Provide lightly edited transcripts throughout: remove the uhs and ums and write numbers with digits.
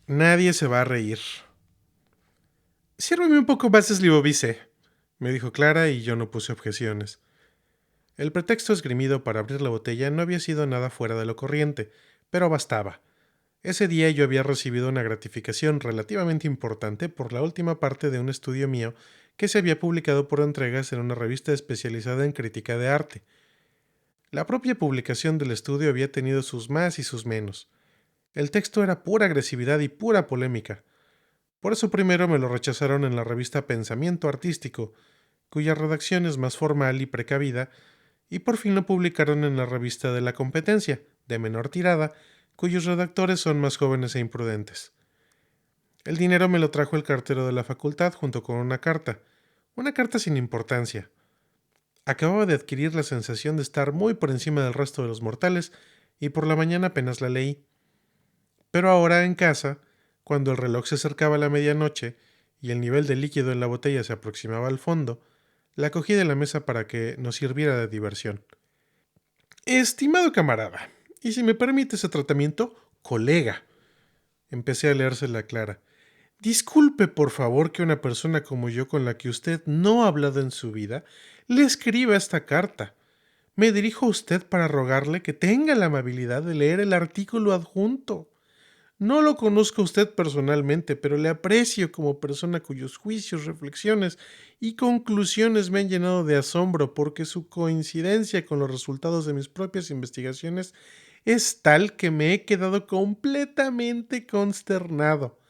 Nadie se va a reír. Sírveme un poco más de Slivovice, me dijo Clara y yo no puse objeciones. El pretexto esgrimido para abrir la botella no había sido nada fuera de lo corriente, pero bastaba. Ese día yo había recibido una gratificación relativamente importante por la última parte de un estudio mío que se había publicado por entregas en una revista especializada en crítica de arte. La propia publicación del estudio había tenido sus más y sus menos. El texto era pura agresividad y pura polémica. Por eso primero me lo rechazaron en la revista Pensamiento Artístico, cuya redacción es más formal y precavida, y por fin lo publicaron en la revista de la competencia, de menor tirada, cuyos redactores son más jóvenes e imprudentes. El dinero me lo trajo el cartero de la facultad junto con una carta sin importancia. Acababa de adquirir la sensación de estar muy por encima del resto de los mortales, y por la mañana apenas la leí. Pero ahora en casa, cuando el reloj se acercaba a la medianoche y el nivel de líquido en la botella se aproximaba al fondo, la cogí de la mesa para que nos sirviera de diversión. Estimado camarada, y si me permite ese tratamiento, colega. Empecé a leérsela clara. Disculpe, por favor, que una persona como yo, con la que usted no ha hablado en su vida, le escriba esta carta. Me dirijo a usted para rogarle que tenga la amabilidad de leer el artículo adjunto. No lo conozco a usted personalmente, pero le aprecio como persona cuyos juicios, reflexiones y conclusiones me han llenado de asombro porque su coincidencia con los resultados de mis propias investigaciones es tal que me he quedado completamente consternado.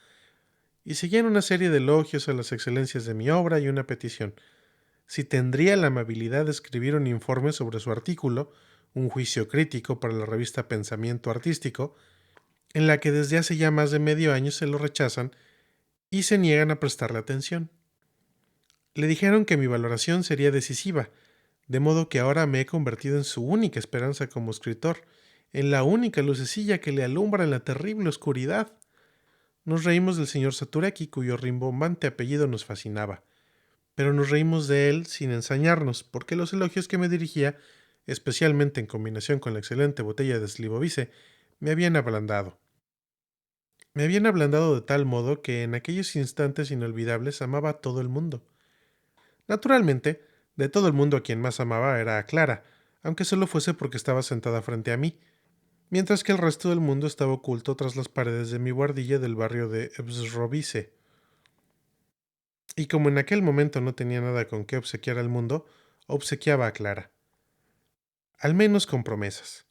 Y seguían una serie de elogios a las excelencias de mi obra y una petición. Si tendría la amabilidad de escribir un informe sobre su artículo, un juicio crítico para la revista Pensamiento Artístico, en la que desde hace ya más de medio año se lo rechazan y se niegan a prestarle atención. Le dijeron que mi valoración sería decisiva, de modo que ahora me he convertido en su única esperanza como escritor, en la única lucecilla que le alumbra en la terrible oscuridad. Nos reímos del señor Saturaki, cuyo rimbombante apellido nos fascinaba, pero nos reímos de él sin ensañarnos, porque los elogios que me dirigía, especialmente en combinación con la excelente botella de Slivovice, me habían ablandado. Me habían ablandado de tal modo que en aquellos instantes inolvidables amaba a todo el mundo. Naturalmente, de todo el mundo a quien más amaba era a Clara, aunque solo fuese porque estaba sentada frente a mí, mientras que el resto del mundo estaba oculto tras las paredes de mi guardilla del barrio de Ebsrovice. Y como en aquel momento no tenía nada con qué obsequiar al mundo, obsequiaba a Clara. Al menos con promesas.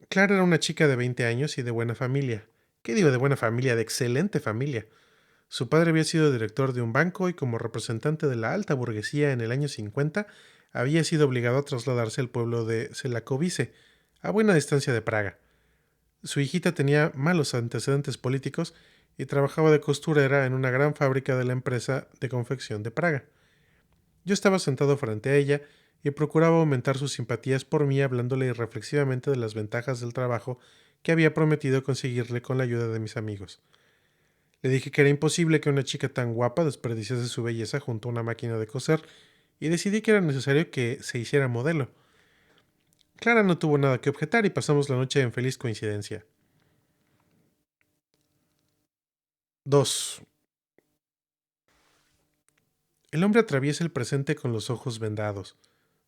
Clara era una chica de 20 años y de buena familia. ¿Qué digo de buena familia? De excelente familia. Su padre había sido director de un banco y como representante de la alta burguesía en el año 50 había sido obligado a trasladarse al pueblo de Selakovice, a buena distancia de Praga. Su hijita tenía malos antecedentes políticos y trabajaba de costurera en una gran fábrica de la empresa de confección de Praga. Yo estaba sentado frente a ella y procuraba aumentar sus simpatías por mí hablándole irreflexivamente de las ventajas del trabajo que había prometido conseguirle con la ayuda de mis amigos. Le dije que era imposible que una chica tan guapa desperdiciase su belleza junto a una máquina de coser y decidí que era necesario que se hiciera modelo. Clara no tuvo nada que objetar y pasamos la noche en feliz coincidencia. 2. El hombre atraviesa el presente con los ojos vendados.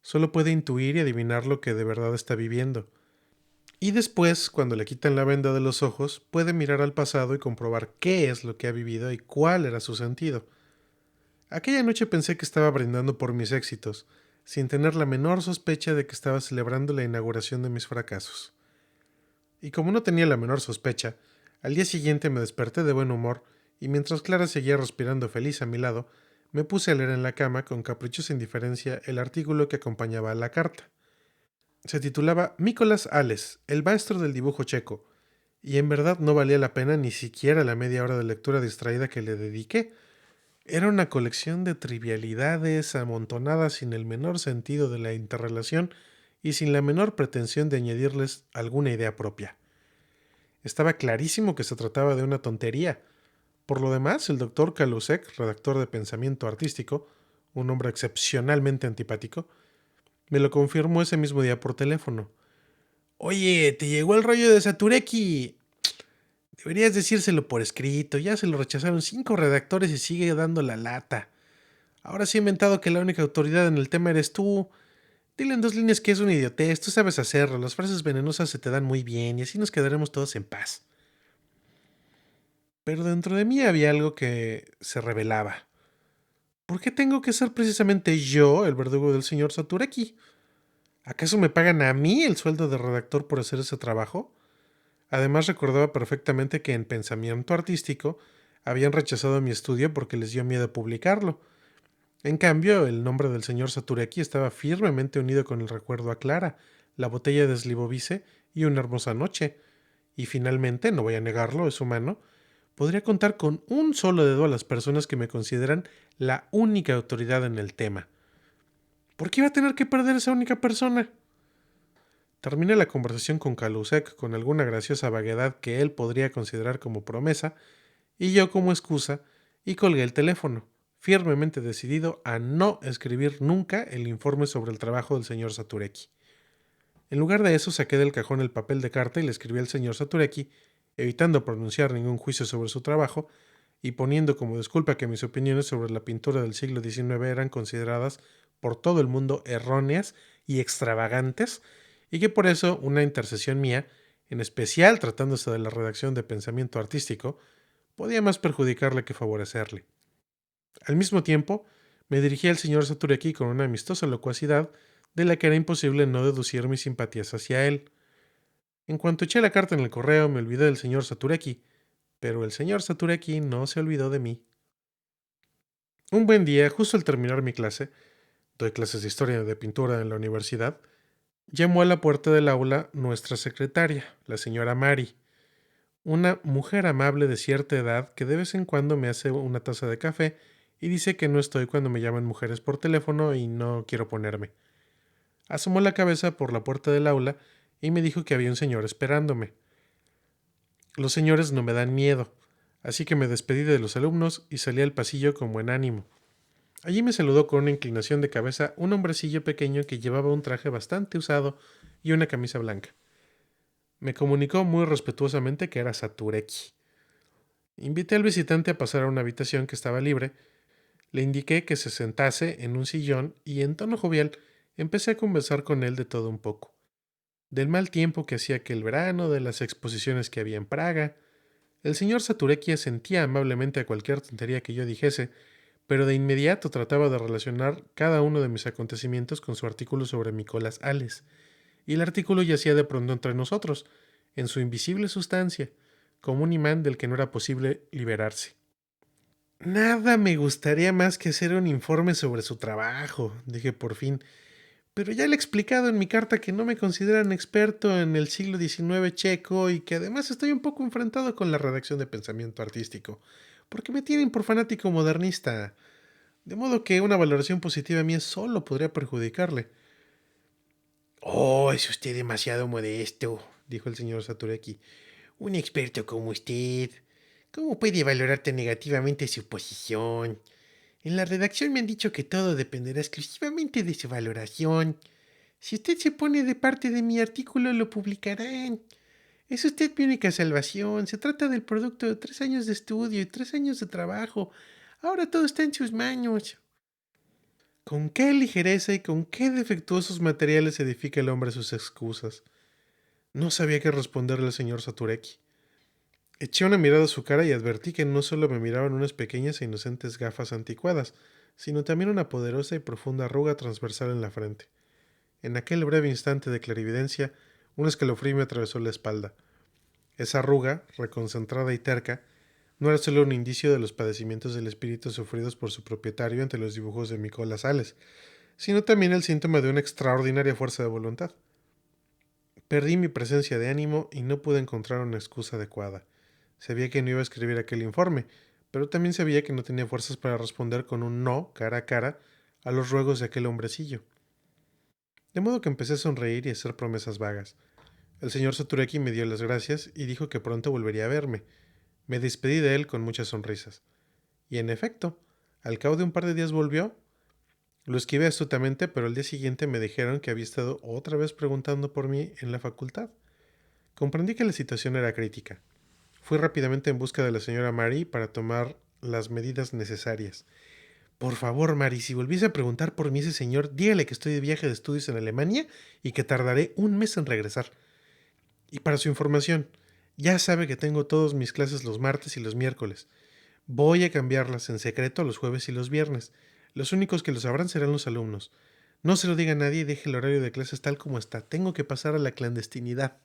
Solo puede intuir y adivinar lo que de verdad está viviendo. Y después, cuando le quitan la venda de los ojos, puede mirar al pasado y comprobar qué es lo que ha vivido y cuál era su sentido. Aquella noche pensé que estaba brindando por mis éxitos, sin tener la menor sospecha de que estaba celebrando la inauguración de mis fracasos. Y como no tenía la menor sospecha, al día siguiente me desperté de buen humor y mientras Clara seguía respirando feliz a mi lado, me puse a leer en la cama con caprichosa indiferencia el artículo que acompañaba a la carta. Se titulaba Mícolas Ales, el maestro del dibujo checo, y en verdad no valía la pena ni siquiera la media hora de lectura distraída que le dediqué. Era una colección de trivialidades amontonadas sin el menor sentido de la interrelación y sin la menor pretensión de añadirles alguna idea propia. Estaba clarísimo que se trataba de una tontería. Por lo demás, el doctor Kalusek, redactor de Pensamiento Artístico, un hombre excepcionalmente antipático, me lo confirmó ese mismo día por teléfono. Oye, ¿te llegó el rollo de Satureki? Deberías decírselo por escrito. Ya se lo rechazaron 5 redactores y sigue dando la lata. Ahora sí he inventado que la única autoridad en el tema eres tú. Dile en 2 líneas que es una idiotez. Tú sabes hacerlo. Las frases venenosas se te dan muy bien y así nos quedaremos todos en paz. Pero dentro de mí había algo que se revelaba. ¿Por qué tengo que ser precisamente yo el verdugo del señor Satureki? ¿Acaso me pagan a mí el sueldo de redactor por hacer ese trabajo? Además recordaba perfectamente que en Pensamiento Artístico habían rechazado mi estudio porque les dio miedo publicarlo. En cambio, el nombre del señor Satureki estaba firmemente unido con el recuerdo a Clara, la botella de Slivovice y una hermosa noche. Y finalmente, no voy a negarlo, es humano, podría contar con un solo dedo a las personas que me consideran la única autoridad en el tema. ¿Por qué iba a tener que perder esa única persona? Terminé la conversación con Calusek con alguna graciosa vaguedad que él podría considerar como promesa, y yo como excusa, y colgué el teléfono, firmemente decidido a no escribir nunca el informe sobre el trabajo del señor Satureki. En lugar de eso, saqué del cajón el papel de carta y le escribí al señor Satureki, evitando pronunciar ningún juicio sobre su trabajo, y poniendo como disculpa que mis opiniones sobre la pintura del siglo XIX eran consideradas por todo el mundo erróneas y extravagantes, y que por eso una intercesión mía, en especial tratándose de la redacción de Pensamiento Artístico, podía más perjudicarle que favorecerle. Al mismo tiempo, me dirigí al señor Satureki con una amistosa locuacidad de la que era imposible no deducir mis simpatías hacia él. En cuanto eché la carta en el correo, me olvidé del señor Satureki, pero el señor Satureki no se olvidó de mí. Un buen día, justo al terminar mi clase, doy clases de historia de pintura en la universidad, llamó a la puerta del aula nuestra secretaria, la señora Mari, una mujer amable de cierta edad que de vez en cuando me hace una taza de café y dice que no estoy cuando me llaman mujeres por teléfono y no quiero ponerme. Asomó la cabeza por la puerta del aula y me dijo que había un señor esperándome. Los señores no me dan miedo, así que me despedí de los alumnos y salí al pasillo con buen ánimo. Allí me saludó con una inclinación de cabeza un hombrecillo pequeño que llevaba un traje bastante usado y una camisa blanca. Me comunicó muy respetuosamente que era Satureki. Invité al visitante a pasar a una habitación que estaba libre, le indiqué que se sentase en un sillón y en tono jovial empecé a conversar con él de todo un poco. Del mal tiempo que hacía aquel verano, de las exposiciones que había en Praga. El señor Satureki asentía amablemente a cualquier tontería que yo dijese, pero de inmediato trataba de relacionar cada uno de mis acontecimientos con su artículo sobre Nicolás Ales, y el artículo yacía de pronto entre nosotros, en su invisible sustancia, como un imán del que no era posible liberarse. Nada me gustaría más que hacer un informe sobre su trabajo, dije por fin, pero ya le he explicado en mi carta que no me consideran experto en el siglo XIX checo y que además estoy un poco enfrentado con la redacción de Pensamiento Artístico, porque me tienen por fanático modernista, de modo que una valoración positiva mía solo podría perjudicarle. Oh, es usted demasiado modesto, dijo el señor Satureki. Un experto como usted. ¿Cómo puede valorar tan negativamente su posición? En la redacción me han dicho que todo dependerá exclusivamente de su valoración. Si usted se pone de parte de mi artículo, lo publicarán. Es usted mi única salvación. Se trata del producto de 3 años de estudio y 3 años de trabajo. Ahora todo está en sus manos. ¿Con qué ligereza y con qué defectuosos materiales edifica el hombre sus excusas? No sabía qué responderle al señor Satureki. Eché una mirada a su cara y advertí que no solo me miraban unas pequeñas e inocentes gafas anticuadas, sino también una poderosa y profunda arruga transversal en la frente. En aquel breve instante de clarividencia, un escalofrío me atravesó la espalda. Esa arruga, reconcentrada y terca, no era solo un indicio de los padecimientos del espíritu sufridos por su propietario ante los dibujos de Nicolás Sales, sino también el síntoma de una extraordinaria fuerza de voluntad. Perdí mi presencia de ánimo y no pude encontrar una excusa adecuada. Sabía que no iba a escribir aquel informe, pero también sabía que no tenía fuerzas para responder con un no cara a cara a los ruegos de aquel hombrecillo. De modo que empecé a sonreír y a hacer promesas vagas. El señor Satureki me dio las gracias y dijo que pronto volvería a verme. Me despedí de él con muchas sonrisas. Y en efecto, al cabo de un par de días volvió. Lo esquivé astutamente, pero al día siguiente me dijeron que había estado otra vez preguntando por mí en la facultad. Comprendí que la situación era crítica. Fui rápidamente en busca de la señora Mary para tomar las medidas necesarias. Por favor, Mary, si volviese a preguntar por mí ese señor, dígale que estoy de viaje de estudios en Alemania y que tardaré un mes en regresar. Y para su información, ya sabe que tengo todas mis clases los martes y los miércoles. Voy a cambiarlas en secreto los jueves y los viernes. Los únicos que lo sabrán serán los alumnos. No se lo diga a nadie y deje el horario de clases tal como está. Tengo que pasar a la clandestinidad.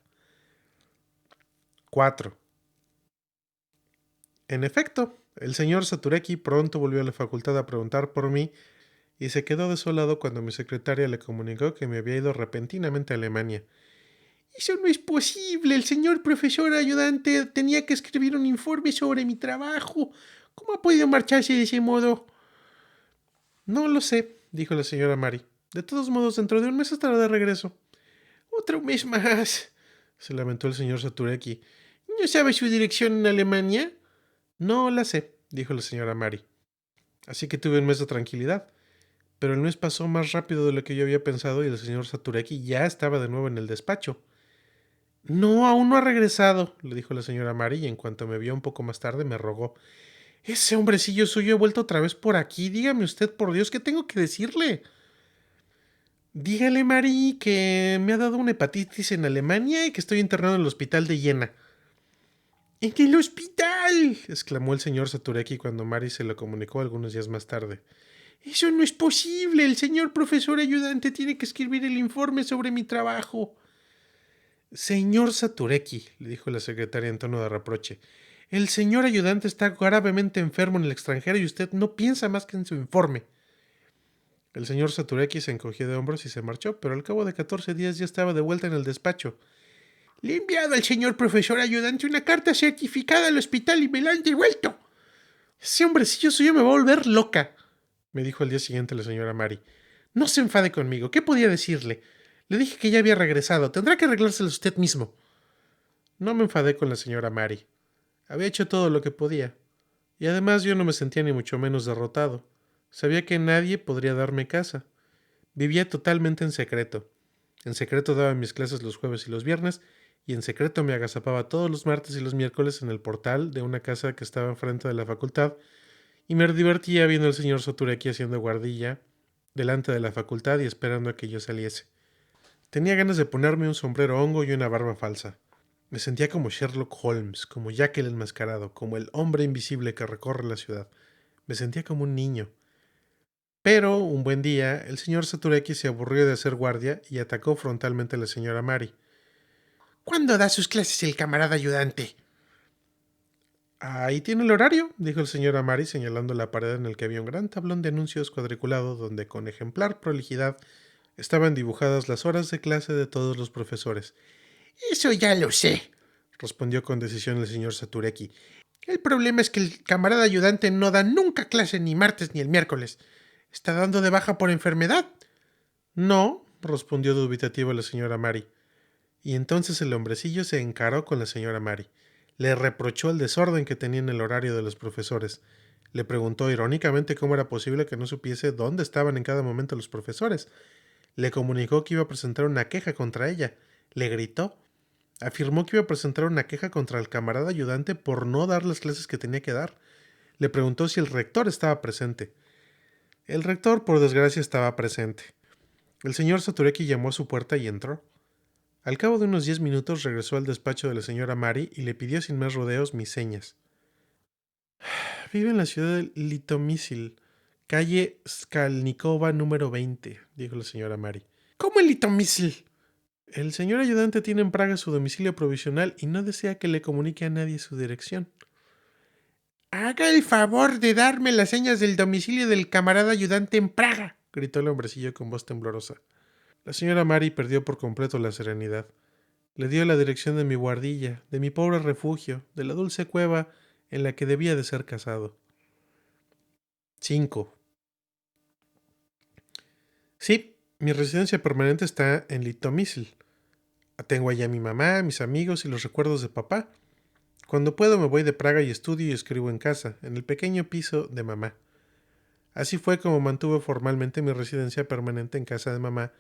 4. En efecto, el señor Satureki pronto volvió a la facultad a preguntar por mí y se quedó desolado cuando mi secretaria le comunicó que me había ido repentinamente a Alemania. Eso no es posible. El señor profesor ayudante tenía que escribir un informe sobre mi trabajo. ¿Cómo ha podido marcharse de ese modo? No lo sé, dijo la señora Mary. De todos modos, dentro de un mes estará de regreso. Otro mes más, se lamentó el señor Satureki. ¿No sabe su dirección en Alemania? No la sé, dijo la señora Mary. Así que tuve un mes de tranquilidad. Pero el mes pasó más rápido de lo que yo había pensado y el señor Satureki ya estaba de nuevo en el despacho. No, aún no ha regresado, le dijo la señora Mary y en cuanto me vio un poco más tarde me rogó. Ese hombrecillo suyo ha vuelto otra vez por aquí. Dígame usted, por Dios, ¿qué tengo que decirle? Dígale, Mary, que me ha dado una hepatitis en Alemania y que estoy internado en el hospital de Jena. ¡En el hospital!, exclamó el señor Satureki cuando Mary se lo comunicó algunos días más tarde. Eso no es posible. El señor profesor ayudante tiene que escribir el informe sobre mi trabajo. Señor Satureki, le dijo la secretaria en tono de reproche, el señor ayudante está gravemente enfermo en el extranjero y usted no piensa más que en su informe. El señor Satureki se encogió de hombros y se marchó, pero al cabo de 14 días ya estaba de vuelta en el despacho. Le he enviado al señor profesor ayudante una carta certificada al hospital y me la han devuelto. Ese hombrecillo suyo me va a volver loca, me dijo al día siguiente la señora Mary. No se enfade conmigo. ¿Qué podía decirle? Le dije que ya había regresado. Tendrá que arreglárselo usted mismo. No me enfadé con la señora Mary. Había hecho todo lo que podía. Y además yo no me sentía ni mucho menos derrotado. Sabía que nadie podría darme casa. Vivía totalmente en secreto. En secreto daba mis clases los jueves y los viernes, y en secreto me agazapaba todos los martes y los miércoles en el portal de una casa que estaba enfrente de la facultad, y me divertía viendo al señor Satureki haciendo guardilla delante de la facultad y esperando a que yo saliese. Tenía ganas de ponerme un sombrero hongo y una barba falsa. Me sentía como Sherlock Holmes, como Jack el enmascarado, como el hombre invisible que recorre la ciudad. Me sentía como un niño. Pero, un buen día, el señor Satureki se aburrió de hacer guardia y atacó frontalmente a la señora Mary. ¿Cuándo da sus clases el camarada ayudante? Ahí tiene el horario, dijo el señor Amari señalando la pared en la que había un gran tablón de anuncios cuadriculado donde con ejemplar prolijidad estaban dibujadas las horas de clase de todos los profesores. Eso ya lo sé, respondió con decisión el señor Satureki. El problema es que el camarada ayudante no da nunca clase ni martes ni el miércoles. ¿Está dando de baja por enfermedad? No, respondió dubitativa la señora Mary. Y entonces el hombrecillo se encaró con la señora Mary. Le reprochó el desorden que tenía en el horario de los profesores. Le preguntó irónicamente cómo era posible que no supiese dónde estaban en cada momento los profesores. Le comunicó que iba a presentar una queja contra ella. Le gritó. Afirmó que iba a presentar una queja contra el camarada ayudante por no dar las clases que tenía que dar. Le preguntó si el rector estaba presente. El rector, por desgracia, estaba presente. El señor Satureki llamó a su puerta y entró. Al cabo de unos 10 minutos regresó al despacho de la señora Mary y le pidió sin más rodeos mis señas. Vive en la ciudad de Litomyšl, calle Skalnikova número 20, dijo la señora Mary. ¿Cómo en Litomyšl? El señor ayudante tiene en Praga su domicilio provisional y no desea que le comunique a nadie su dirección. Haga el favor de darme las señas del domicilio del camarada ayudante en Praga, gritó el hombrecillo con voz temblorosa. La señora Mary perdió por completo la serenidad. Le dio la dirección de mi guardilla, de mi pobre refugio, de la dulce cueva en la que debía de ser casado. 5. Sí, mi residencia permanente está en Litomyšl. Tengo allá a mi mamá, mis amigos y los recuerdos de papá. Cuando puedo me voy de Praga y estudio y escribo en casa, en el pequeño piso de mamá. Así fue como mantuve formalmente mi residencia permanente en casa de mamá,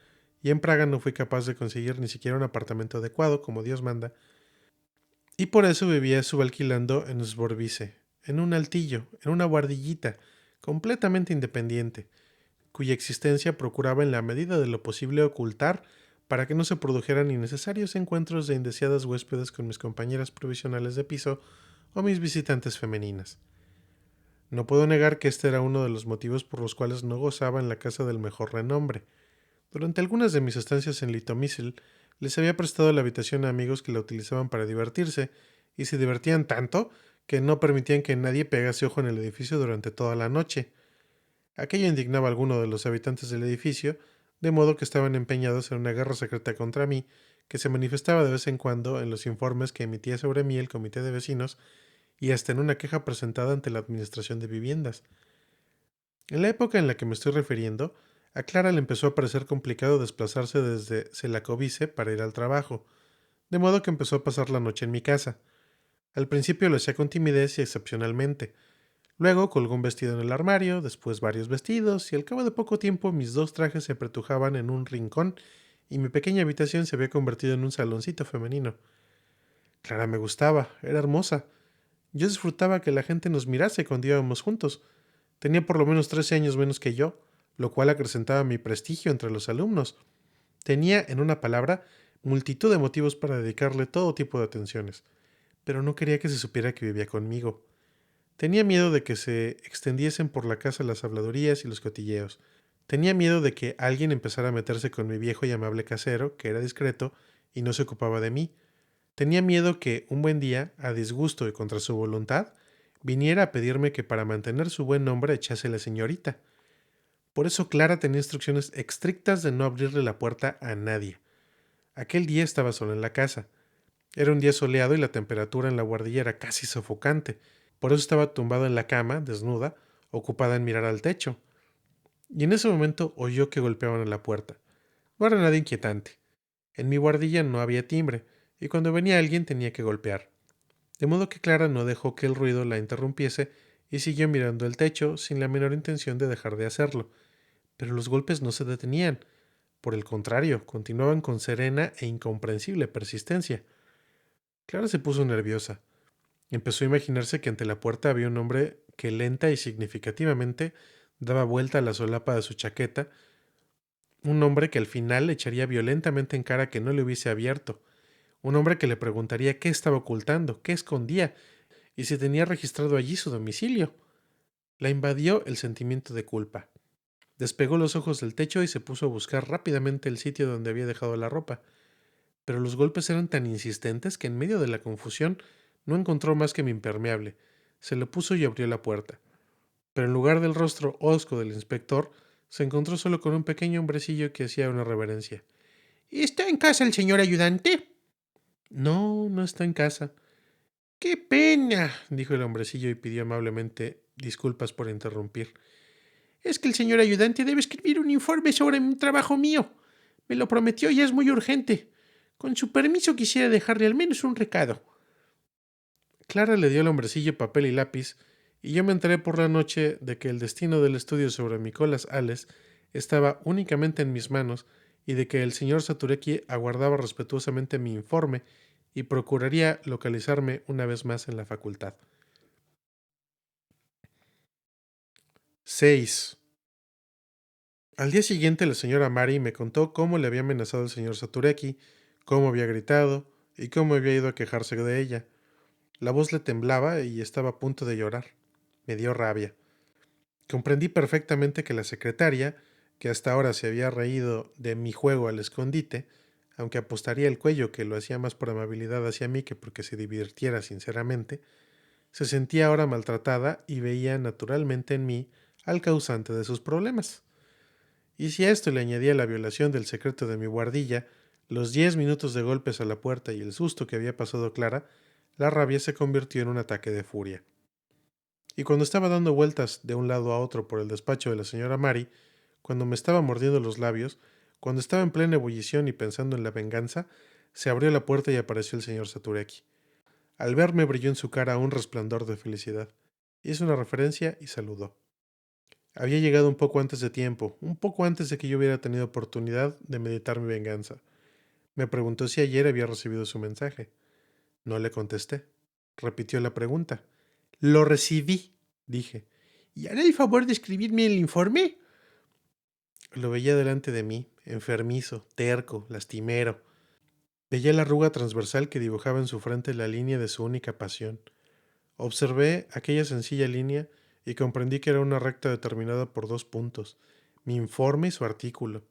y en Praga no fui capaz de conseguir ni siquiera un apartamento adecuado, como Dios manda. Y por eso vivía subalquilando en Sborvice, en un altillo, en una guardillita, completamente independiente, cuya existencia procuraba en la medida de lo posible ocultar para que no se produjeran innecesarios encuentros de indeseadas huéspedes con mis compañeras provisionales de piso o mis visitantes femeninas. No puedo negar que este era uno de los motivos por los cuales no gozaba en la casa del mejor renombre. Durante algunas de mis estancias en Litomycil, les había prestado la habitación a amigos que la utilizaban para divertirse, y se divertían tanto que no permitían que nadie pegase ojo en el edificio durante toda la noche. Aquello indignaba a alguno de los habitantes del edificio, de modo que estaban empeñados en una guerra secreta contra mí, que se manifestaba de vez en cuando en los informes que emitía sobre mí el comité de vecinos y hasta en una queja presentada ante la Administración de Viviendas. En la época en la que me estoy refiriendo, a Clara le empezó a parecer complicado desplazarse desde Selacovice para ir al trabajo, de modo que empezó a pasar la noche en mi casa. Al principio lo hacía con timidez y excepcionalmente. Luego colgó un vestido en el armario, después varios vestidos, y al cabo de poco tiempo mis dos trajes se apretujaban en un rincón y mi pequeña habitación se había convertido en un saloncito femenino. Clara me gustaba, era hermosa. Yo disfrutaba que la gente nos mirase cuando íbamos juntos. Tenía por lo menos 13 años menos que yo, lo cual acrecentaba mi prestigio entre los alumnos. Tenía, en una palabra, multitud de motivos para dedicarle todo tipo de atenciones, pero no quería que se supiera que vivía conmigo. Tenía miedo de que se extendiesen por la casa las habladurías y los cotilleos. Tenía miedo de que alguien empezara a meterse con mi viejo y amable casero, que era discreto y no se ocupaba de mí. Tenía miedo que, un buen día, a disgusto y contra su voluntad, viniera a pedirme que para mantener su buen nombre echase la señorita. Por eso Clara tenía instrucciones estrictas de no abrirle la puerta a nadie. Aquel día estaba solo en la casa. Era un día soleado y la temperatura en la guardilla era casi sofocante. Por eso estaba tumbado en la cama, desnuda, ocupada en mirar al techo. Y en ese momento oyó que golpeaban a la puerta. No era nada inquietante. En mi guardilla no había timbre, y cuando venía alguien tenía que golpear. De modo que Clara no dejó que el ruido la interrumpiese y siguió mirando el techo sin la menor intención de dejar de hacerlo. Pero los golpes no se detenían. Por el contrario, continuaban con serena e incomprensible persistencia. Clara se puso nerviosa. Empezó a imaginarse que ante la puerta había un hombre que lenta y significativamente daba vuelta a la solapa de su chaqueta, un hombre que al final le echaría violentamente en cara que no le hubiese abierto, un hombre que le preguntaría qué estaba ocultando, qué escondía, y si tenía registrado allí su domicilio. La invadió el sentimiento de culpa. Despegó los ojos del techo y se puso a buscar rápidamente el sitio donde había dejado la ropa, pero los golpes eran tan insistentes que en medio de la confusión no encontró más que mi impermeable. Se lo puso y abrió la puerta. Pero en lugar del rostro hosco del inspector, se encontró solo con un pequeño hombrecillo que hacía una reverencia. ¿Está en casa el señor ayudante? No, no está en casa. ¡Qué pena! Dijo el hombrecillo y pidió amablemente disculpas por interrumpir. Es que el señor ayudante debe escribir un informe sobre un trabajo mío. Me lo prometió y es muy urgente. Con su permiso quisiera dejarle al menos un recado. Clara le dio al hombrecillo papel y lápiz, y yo me enteré por la noche de que el destino del estudio sobre Micolas Ales estaba únicamente en mis manos y de que el señor Satureki aguardaba respetuosamente mi informe y procuraría localizarme una vez más en la facultad. 6. Al día siguiente la señora Mari me contó cómo le había amenazado el señor Satureki, cómo había gritado y cómo había ido a quejarse de ella. La voz le temblaba y estaba a punto de llorar. Me dio rabia. Comprendí perfectamente que la secretaria, que hasta ahora se había reído de mi juego al escondite, aunque apostaría el cuello que lo hacía más por amabilidad hacia mí que porque se divirtiera sinceramente, se sentía ahora maltratada y veía naturalmente en mí al causante de sus problemas. Y si a esto le añadía la violación del secreto de mi guardilla, los 10 minutos de golpes a la puerta y el susto que había pasado Clara, la rabia se convirtió en un ataque de furia. Y cuando estaba dando vueltas de un lado a otro por el despacho de la señora Mary, cuando me estaba mordiendo los labios, cuando estaba en plena ebullición y pensando en la venganza, se abrió la puerta y apareció el señor Satureki. Al verme brilló en su cara un resplandor de felicidad. Hizo una referencia y saludó. Había llegado un poco antes de tiempo, un poco antes de que yo hubiera tenido oportunidad de meditar mi venganza. Me preguntó si ayer había recibido su mensaje. No le contesté. Repitió la pregunta. Lo recibí, dije. ¿Y hará el favor de escribirme el informe? Lo veía delante de mí, enfermizo, terco, lastimero. Veía la arruga transversal que dibujaba en su frente la línea de su única pasión. Observé aquella sencilla línea y comprendí que era una recta determinada por 2 puntos, mi informe y su artículo,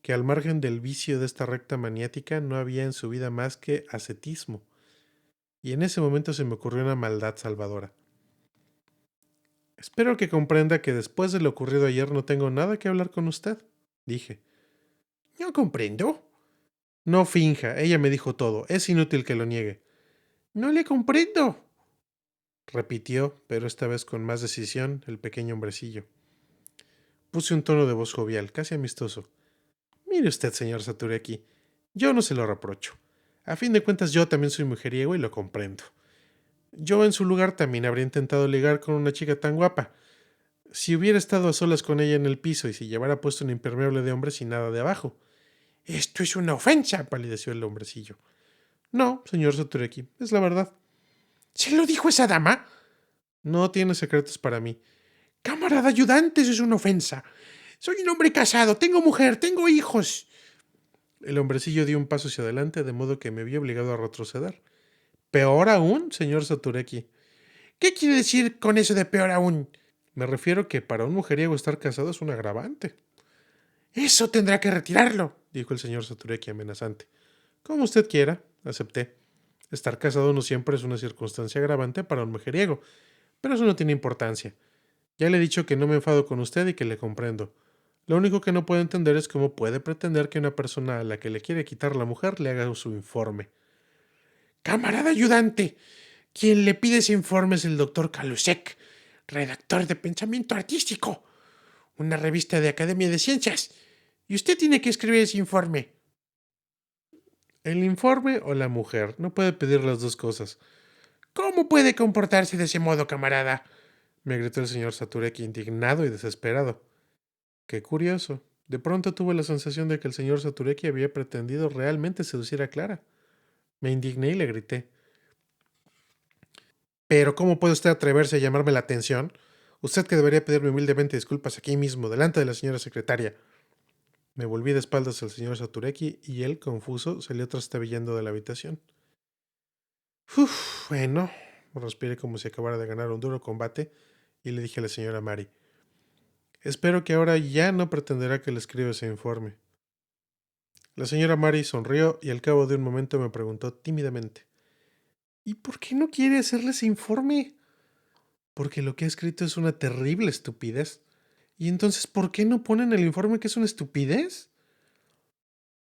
que al margen del vicio de esta recta maniática no había en su vida más que ascetismo. Y en ese momento se me ocurrió una maldad salvadora. Espero que comprenda que después de lo ocurrido ayer no tengo nada que hablar con usted, dije. No comprendo. No finja, ella me dijo todo, es inútil que lo niegue. No le comprendo, repitió, pero esta vez con más decisión, el pequeño hombrecillo. Puse un tono de voz jovial, casi amistoso. Mire usted, señor Satureki, yo no se lo reprocho. A fin de cuentas yo también soy mujeriego y lo comprendo. Yo en su lugar también habría intentado ligar con una chica tan guapa. Si hubiera estado a solas con ella en el piso y si llevara puesto un impermeable de hombre sin nada de abajo. Esto es una ofensa, palideció el hombrecillo. No, señor Satureki, es la verdad. ¿Se lo dijo esa dama? No tiene secretos para mí. Camarada ayudante, eso es una ofensa. Soy un hombre casado, tengo mujer, tengo hijos. El hombrecillo dio un paso hacia adelante, de modo que me vi obligado a retroceder. Peor aún, señor Satureki. ¿Qué quiere decir con eso de peor aún? Me refiero que para un mujeriego estar casado es un agravante. Eso tendrá que retirarlo, dijo el señor Satureki amenazante. Como usted quiera, acepté. Estar casado no siempre es una circunstancia agravante para un mujeriego, pero eso no tiene importancia. Ya le he dicho que no me enfado con usted y que le comprendo. Lo único que no puedo entender es cómo puede pretender que una persona a la que le quiere quitar la mujer le haga su informe. Camarada ayudante, quien le pide ese informe es el doctor Kalusek, redactor de Pensamiento Artístico, una revista de Academia de Ciencias, y usted tiene que escribir ese informe. ¿El informe o la mujer? No puede pedir las dos cosas. ¿Cómo puede comportarse de ese modo, camarada? Me gritó el señor Satureki indignado y desesperado. Qué curioso. De pronto tuve la sensación de que el señor Satureki había pretendido realmente seducir a Clara. Me indigné y le grité. Pero ¿cómo puede usted atreverse a llamarme la atención? Usted que debería pedirme humildemente disculpas aquí mismo, delante de la señora secretaria. Me volví de espaldas al señor Satureki y él, confuso, salió trastabillando de la habitación. Bueno, respiré como si acabara de ganar un duro combate y le dije a la señora Mary. Espero que ahora ya no pretenderá que le escriba ese informe. La señora Mary sonrió y al cabo de un momento me preguntó tímidamente. ¿Y por qué no quiere hacerle ese informe? Porque lo que ha escrito es una terrible estupidez. ¿Y entonces por qué no pone en el informe que es una estupidez?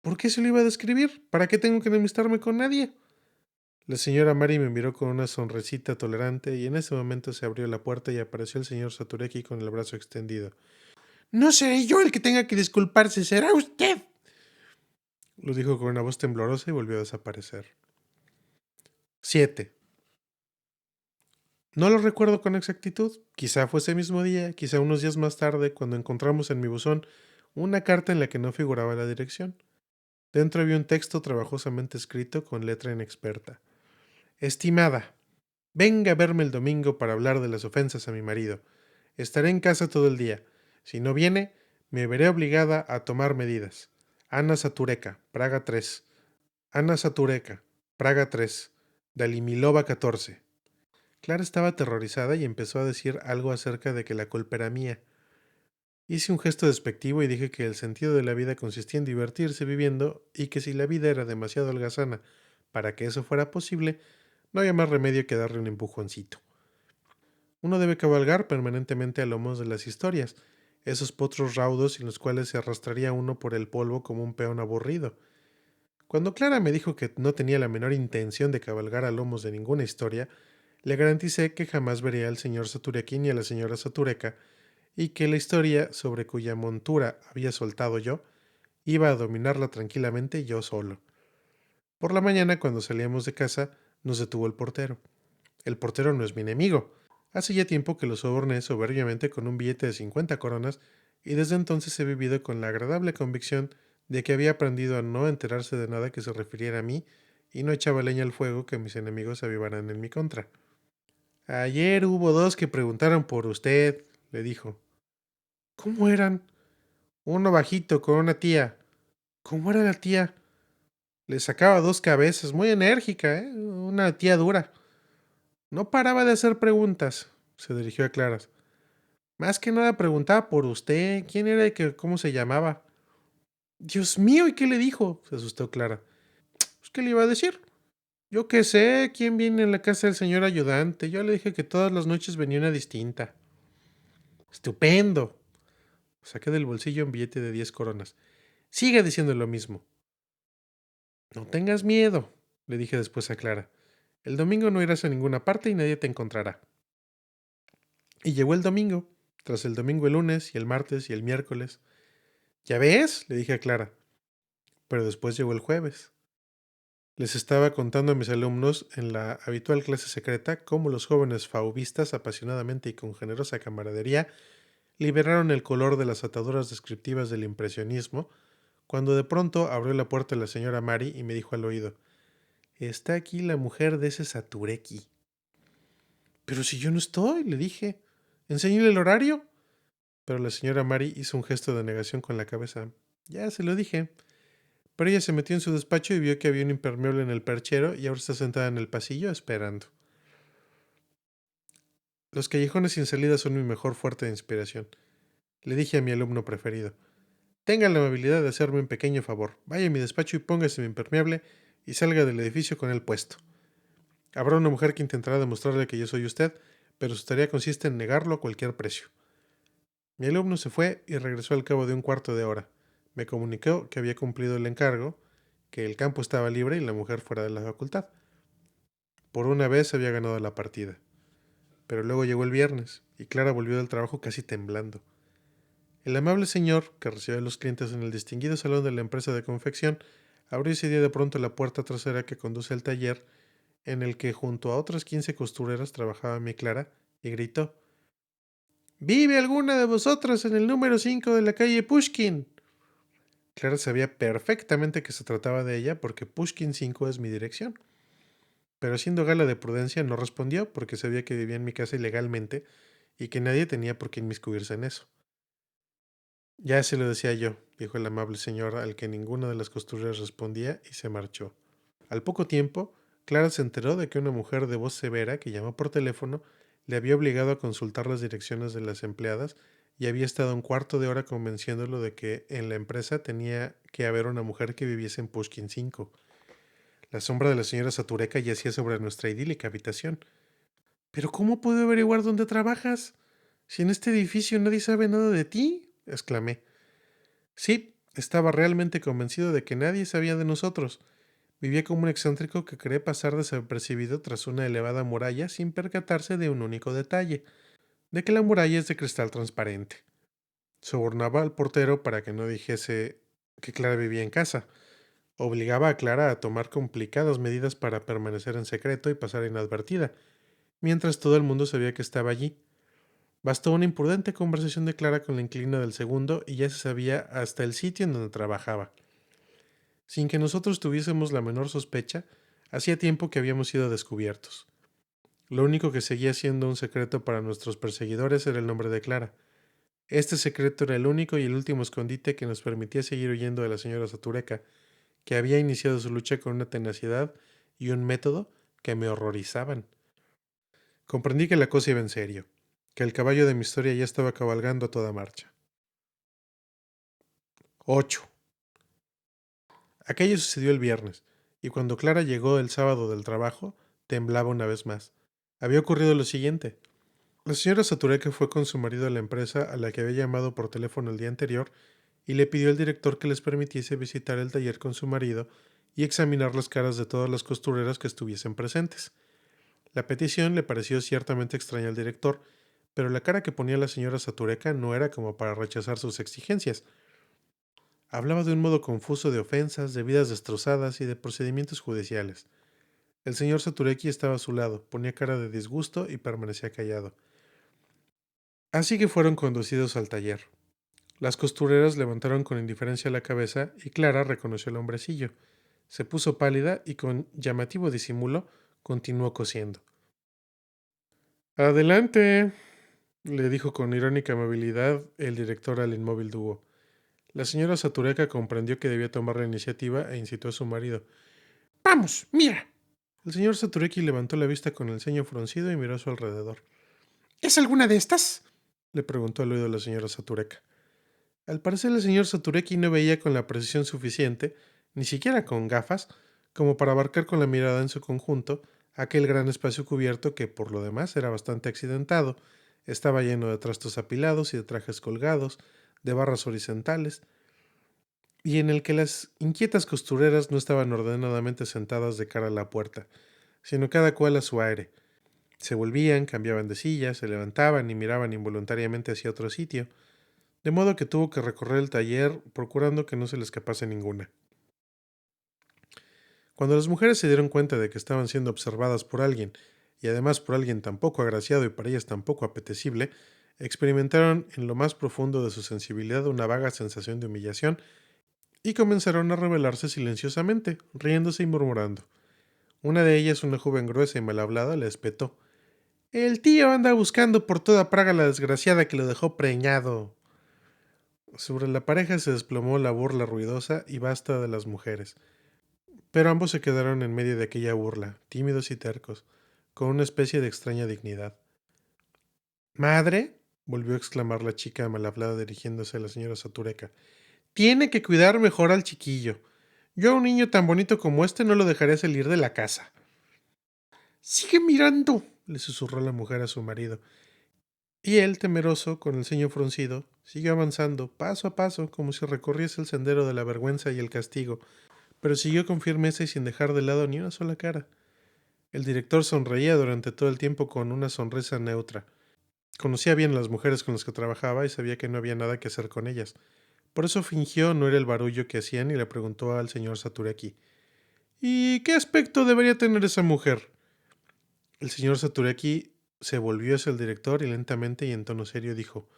¿Por qué se lo iba a describir? ¿Para qué tengo que enemistarme con nadie? La señora Mary me miró con una sonrisita tolerante y en ese momento se abrió la puerta y apareció el señor Satureki con el brazo extendido. No seré yo el que tenga que disculparse, será usted. Lo dijo con una voz temblorosa y volvió a desaparecer. 7. No lo recuerdo con exactitud. Quizá fue ese mismo día, quizá unos días más tarde, cuando encontramos en mi buzón una carta en la que no figuraba la dirección. Dentro había un texto trabajosamente escrito con letra inexperta. Estimada, venga a verme el domingo para hablar de las ofensas a mi marido. Estaré en casa todo el día. Si no viene, me veré obligada a tomar medidas. Ana Satureka, Praga 3. Ana Satureka, Praga 3. Dalimilova 14. Clara estaba aterrorizada y empezó a decir algo acerca de que la culpa era mía. Hice un gesto despectivo y dije que el sentido de la vida consistía en divertirse viviendo y que si la vida era demasiado holgazana para que eso fuera posible, no había más remedio que darle un empujoncito. Uno debe cabalgar permanentemente a lomos de las historias, esos potros raudos en los cuales se arrastraría uno por el polvo como un peón aburrido. Cuando Clara me dijo que no tenía la menor intención de cabalgar a lomos de ninguna historia, le garanticé que jamás vería al señor Satureki ni a la señora Satureka, y que la historia sobre cuya montura había soltado yo, iba a dominarla tranquilamente yo solo. Por la mañana, cuando salíamos de casa, nos detuvo el portero. El portero no es mi enemigo. Hace ya tiempo que lo soborné soberbiamente con un billete de 50 coronas y desde entonces he vivido con la agradable convicción de que había aprendido a no enterarse de nada que se refiriera a mí y no echaba leña al fuego que mis enemigos avivaran en mi contra. Ayer hubo dos que preguntaron por usted, le dijo. ¿Cómo eran? Uno bajito con una tía. ¿Cómo era la tía? Le sacaba dos cabezas, muy enérgica, ¿eh? Una tía dura. No paraba de hacer preguntas, se dirigió a Clara. Más que nada preguntaba por usted, quién era y cómo se llamaba. Dios mío, ¿y qué le dijo? Se asustó Clara. Pues, ¿qué le iba a decir? Yo qué sé, quién viene en la casa del señor ayudante. Yo le dije que todas las noches venía una distinta. Estupendo. Saqué del bolsillo un billete de 10 coronas. Sigue diciendo lo mismo. No tengas miedo, le dije después a Clara. El domingo no irás a ninguna parte y nadie te encontrará. Y llegó el domingo, tras el domingo el lunes y el martes y el miércoles. ¿Ya ves? Le dije a Clara. Pero después llegó el jueves. Les estaba contando a mis alumnos en la habitual clase secreta cómo los jóvenes fauvistas apasionadamente y con generosa camaradería liberaron el color de las ataduras descriptivas del impresionismo, cuando de pronto abrió la puerta la señora Mari y me dijo al oído: «Está aquí la mujer de ese Satureki». «Pero si yo no estoy», le dije. «Enséñale el horario». Pero la señora Mari hizo un gesto de negación con la cabeza. «Ya se lo dije». Pero ella se metió en su despacho y vio que había un impermeable en el perchero y ahora está sentada en el pasillo esperando. Los callejones sin salida son mi mejor fuerte de inspiración. Le dije a mi alumno preferido: «Tenga la amabilidad de hacerme un pequeño favor. Vaya a mi despacho y póngase mi impermeable y salga del edificio con él puesto. Habrá una mujer que intentará demostrarle que yo soy usted, pero su tarea consiste en negarlo a cualquier precio». Mi alumno se fue y regresó al cabo de un cuarto de hora. Me comunicó que había cumplido el encargo, que el campo estaba libre y la mujer fuera de la facultad. Por una vez había ganado la partida. Pero luego llegó el viernes, y Clara volvió del trabajo casi temblando. El amable señor, que recibía a los clientes en el distinguido salón de la empresa de confección, abrió ese día de pronto la puerta trasera que conduce al taller, en el que junto a otras 15 costureras trabajaba mi Clara, y gritó: «¿Vive alguna de vosotras en el número 5 de la calle Pushkin?» Clara sabía perfectamente que se trataba de ella porque Pushkin 5 es mi dirección. Pero haciendo gala de prudencia no respondió porque sabía que vivía en mi casa ilegalmente y que nadie tenía por qué inmiscuirse en eso. «Ya se lo decía yo», dijo el amable señor, al que ninguna de las costureras respondía, y se marchó. Al poco tiempo, Clara se enteró de que una mujer de voz severa que llamó por teléfono le había obligado a consultar las direcciones de las empleadas y había estado un cuarto de hora convenciéndolo de que en la empresa tenía que haber una mujer que viviese en Pushkin 5. La sombra de la señora Satureka yacía sobre nuestra idílica habitación. «¿Pero cómo puedo averiguar dónde trabajas? Si en este edificio nadie sabe nada de ti», exclamé. Sí, estaba realmente convencido de que nadie sabía de nosotros. Vivía como un excéntrico que cree pasar desapercibido tras una elevada muralla sin percatarse de un único detalle, de que la muralla es de cristal transparente. Sobornaba al portero para que no dijese que Clara vivía en casa. Obligaba a Clara a tomar complicadas medidas para permanecer en secreto y pasar inadvertida, mientras todo el mundo sabía que estaba allí. Bastó una imprudente conversación de Clara con la inquilina del segundo y ya se sabía hasta el sitio en donde trabajaba. Sin que nosotros tuviésemos la menor sospecha, hacía tiempo que habíamos sido descubiertos. Lo único que seguía siendo un secreto para nuestros perseguidores era el nombre de Clara. Este secreto era el único y el último escondite que nos permitía seguir huyendo de la señora Satureka, que había iniciado su lucha con una tenacidad y un método que me horrorizaban. Comprendí que la cosa iba en serio, que el caballo de mi historia ya estaba cabalgando a toda marcha. 8. Aquello sucedió el viernes, y cuando Clara llegó el sábado del trabajo, temblaba una vez más. Había ocurrido lo siguiente. La señora Satureka fue con su marido a la empresa a la que había llamado por teléfono el día anterior y le pidió al director que les permitiese visitar el taller con su marido y examinar las caras de todas las costureras que estuviesen presentes. La petición le pareció ciertamente extraña al director, pero la cara que ponía la señora Satureka no era como para rechazar sus exigencias. Hablaba de un modo confuso de ofensas, de vidas destrozadas y de procedimientos judiciales. El señor Satureki estaba a su lado, ponía cara de disgusto y permanecía callado. Así que fueron conducidos al taller. Las costureras levantaron con indiferencia la cabeza y Clara reconoció al hombrecillo. Se puso pálida y con llamativo disimulo continuó cosiendo. Adelante, le dijo con irónica amabilidad el director al inmóvil dúo. La señora Satureka comprendió que debía tomar la iniciativa e incitó a su marido. Vamos, mira. El señor Satureki levantó la vista con el ceño fruncido y miró a su alrededor. ¿Es alguna de estas? Le preguntó al oído la señora Satureka. Al parecer el señor Satureki no veía con la precisión suficiente, ni siquiera con gafas, como para abarcar con la mirada en su conjunto aquel gran espacio cubierto que, por lo demás, era bastante accidentado. Estaba lleno de trastos apilados y de trajes colgados, de barras horizontales, y en el que las inquietas costureras no estaban ordenadamente sentadas de cara a la puerta, sino cada cual a su aire. Se volvían, cambiaban de silla, se levantaban y miraban involuntariamente hacia otro sitio, de modo que tuvo que recorrer el taller procurando que no se le escapase ninguna. Cuando las mujeres se dieron cuenta de que estaban siendo observadas por alguien, y además por alguien tan poco agraciado y para ellas tan poco apetecible, experimentaron en lo más profundo de su sensibilidad una vaga sensación de humillación y comenzaron a rebelarse silenciosamente, riéndose y murmurando. Una de ellas, una joven gruesa y mal hablada, le espetó. El tío anda buscando por toda Praga la desgraciada que lo dejó preñado. Sobre la pareja se desplomó la burla ruidosa y vasta de las mujeres, pero ambos se quedaron en medio de aquella burla, tímidos y tercos, con una especie de extraña dignidad. ¿Madre? Volvió a exclamar la chica mal hablada dirigiéndose a la señora Satureka. Tiene que cuidar mejor al chiquillo. Yo a un niño tan bonito como este no lo dejaré salir de la casa. Sigue mirando, le susurró la mujer a su marido. Y él, temeroso, con el ceño fruncido, siguió avanzando, paso a paso, como si recorriese el sendero de la vergüenza y el castigo, pero siguió con firmeza y sin dejar de lado ni una sola cara. El director sonreía durante todo el tiempo con una sonrisa neutra. Conocía bien a las mujeres con las que trabajaba y sabía que no había nada que hacer con ellas. Por eso fingió no era el barullo que hacían y le preguntó al señor Satureki. ¿Y qué aspecto debería tener esa mujer? El señor Satureki se volvió hacia el director y lentamente y en tono serio dijo: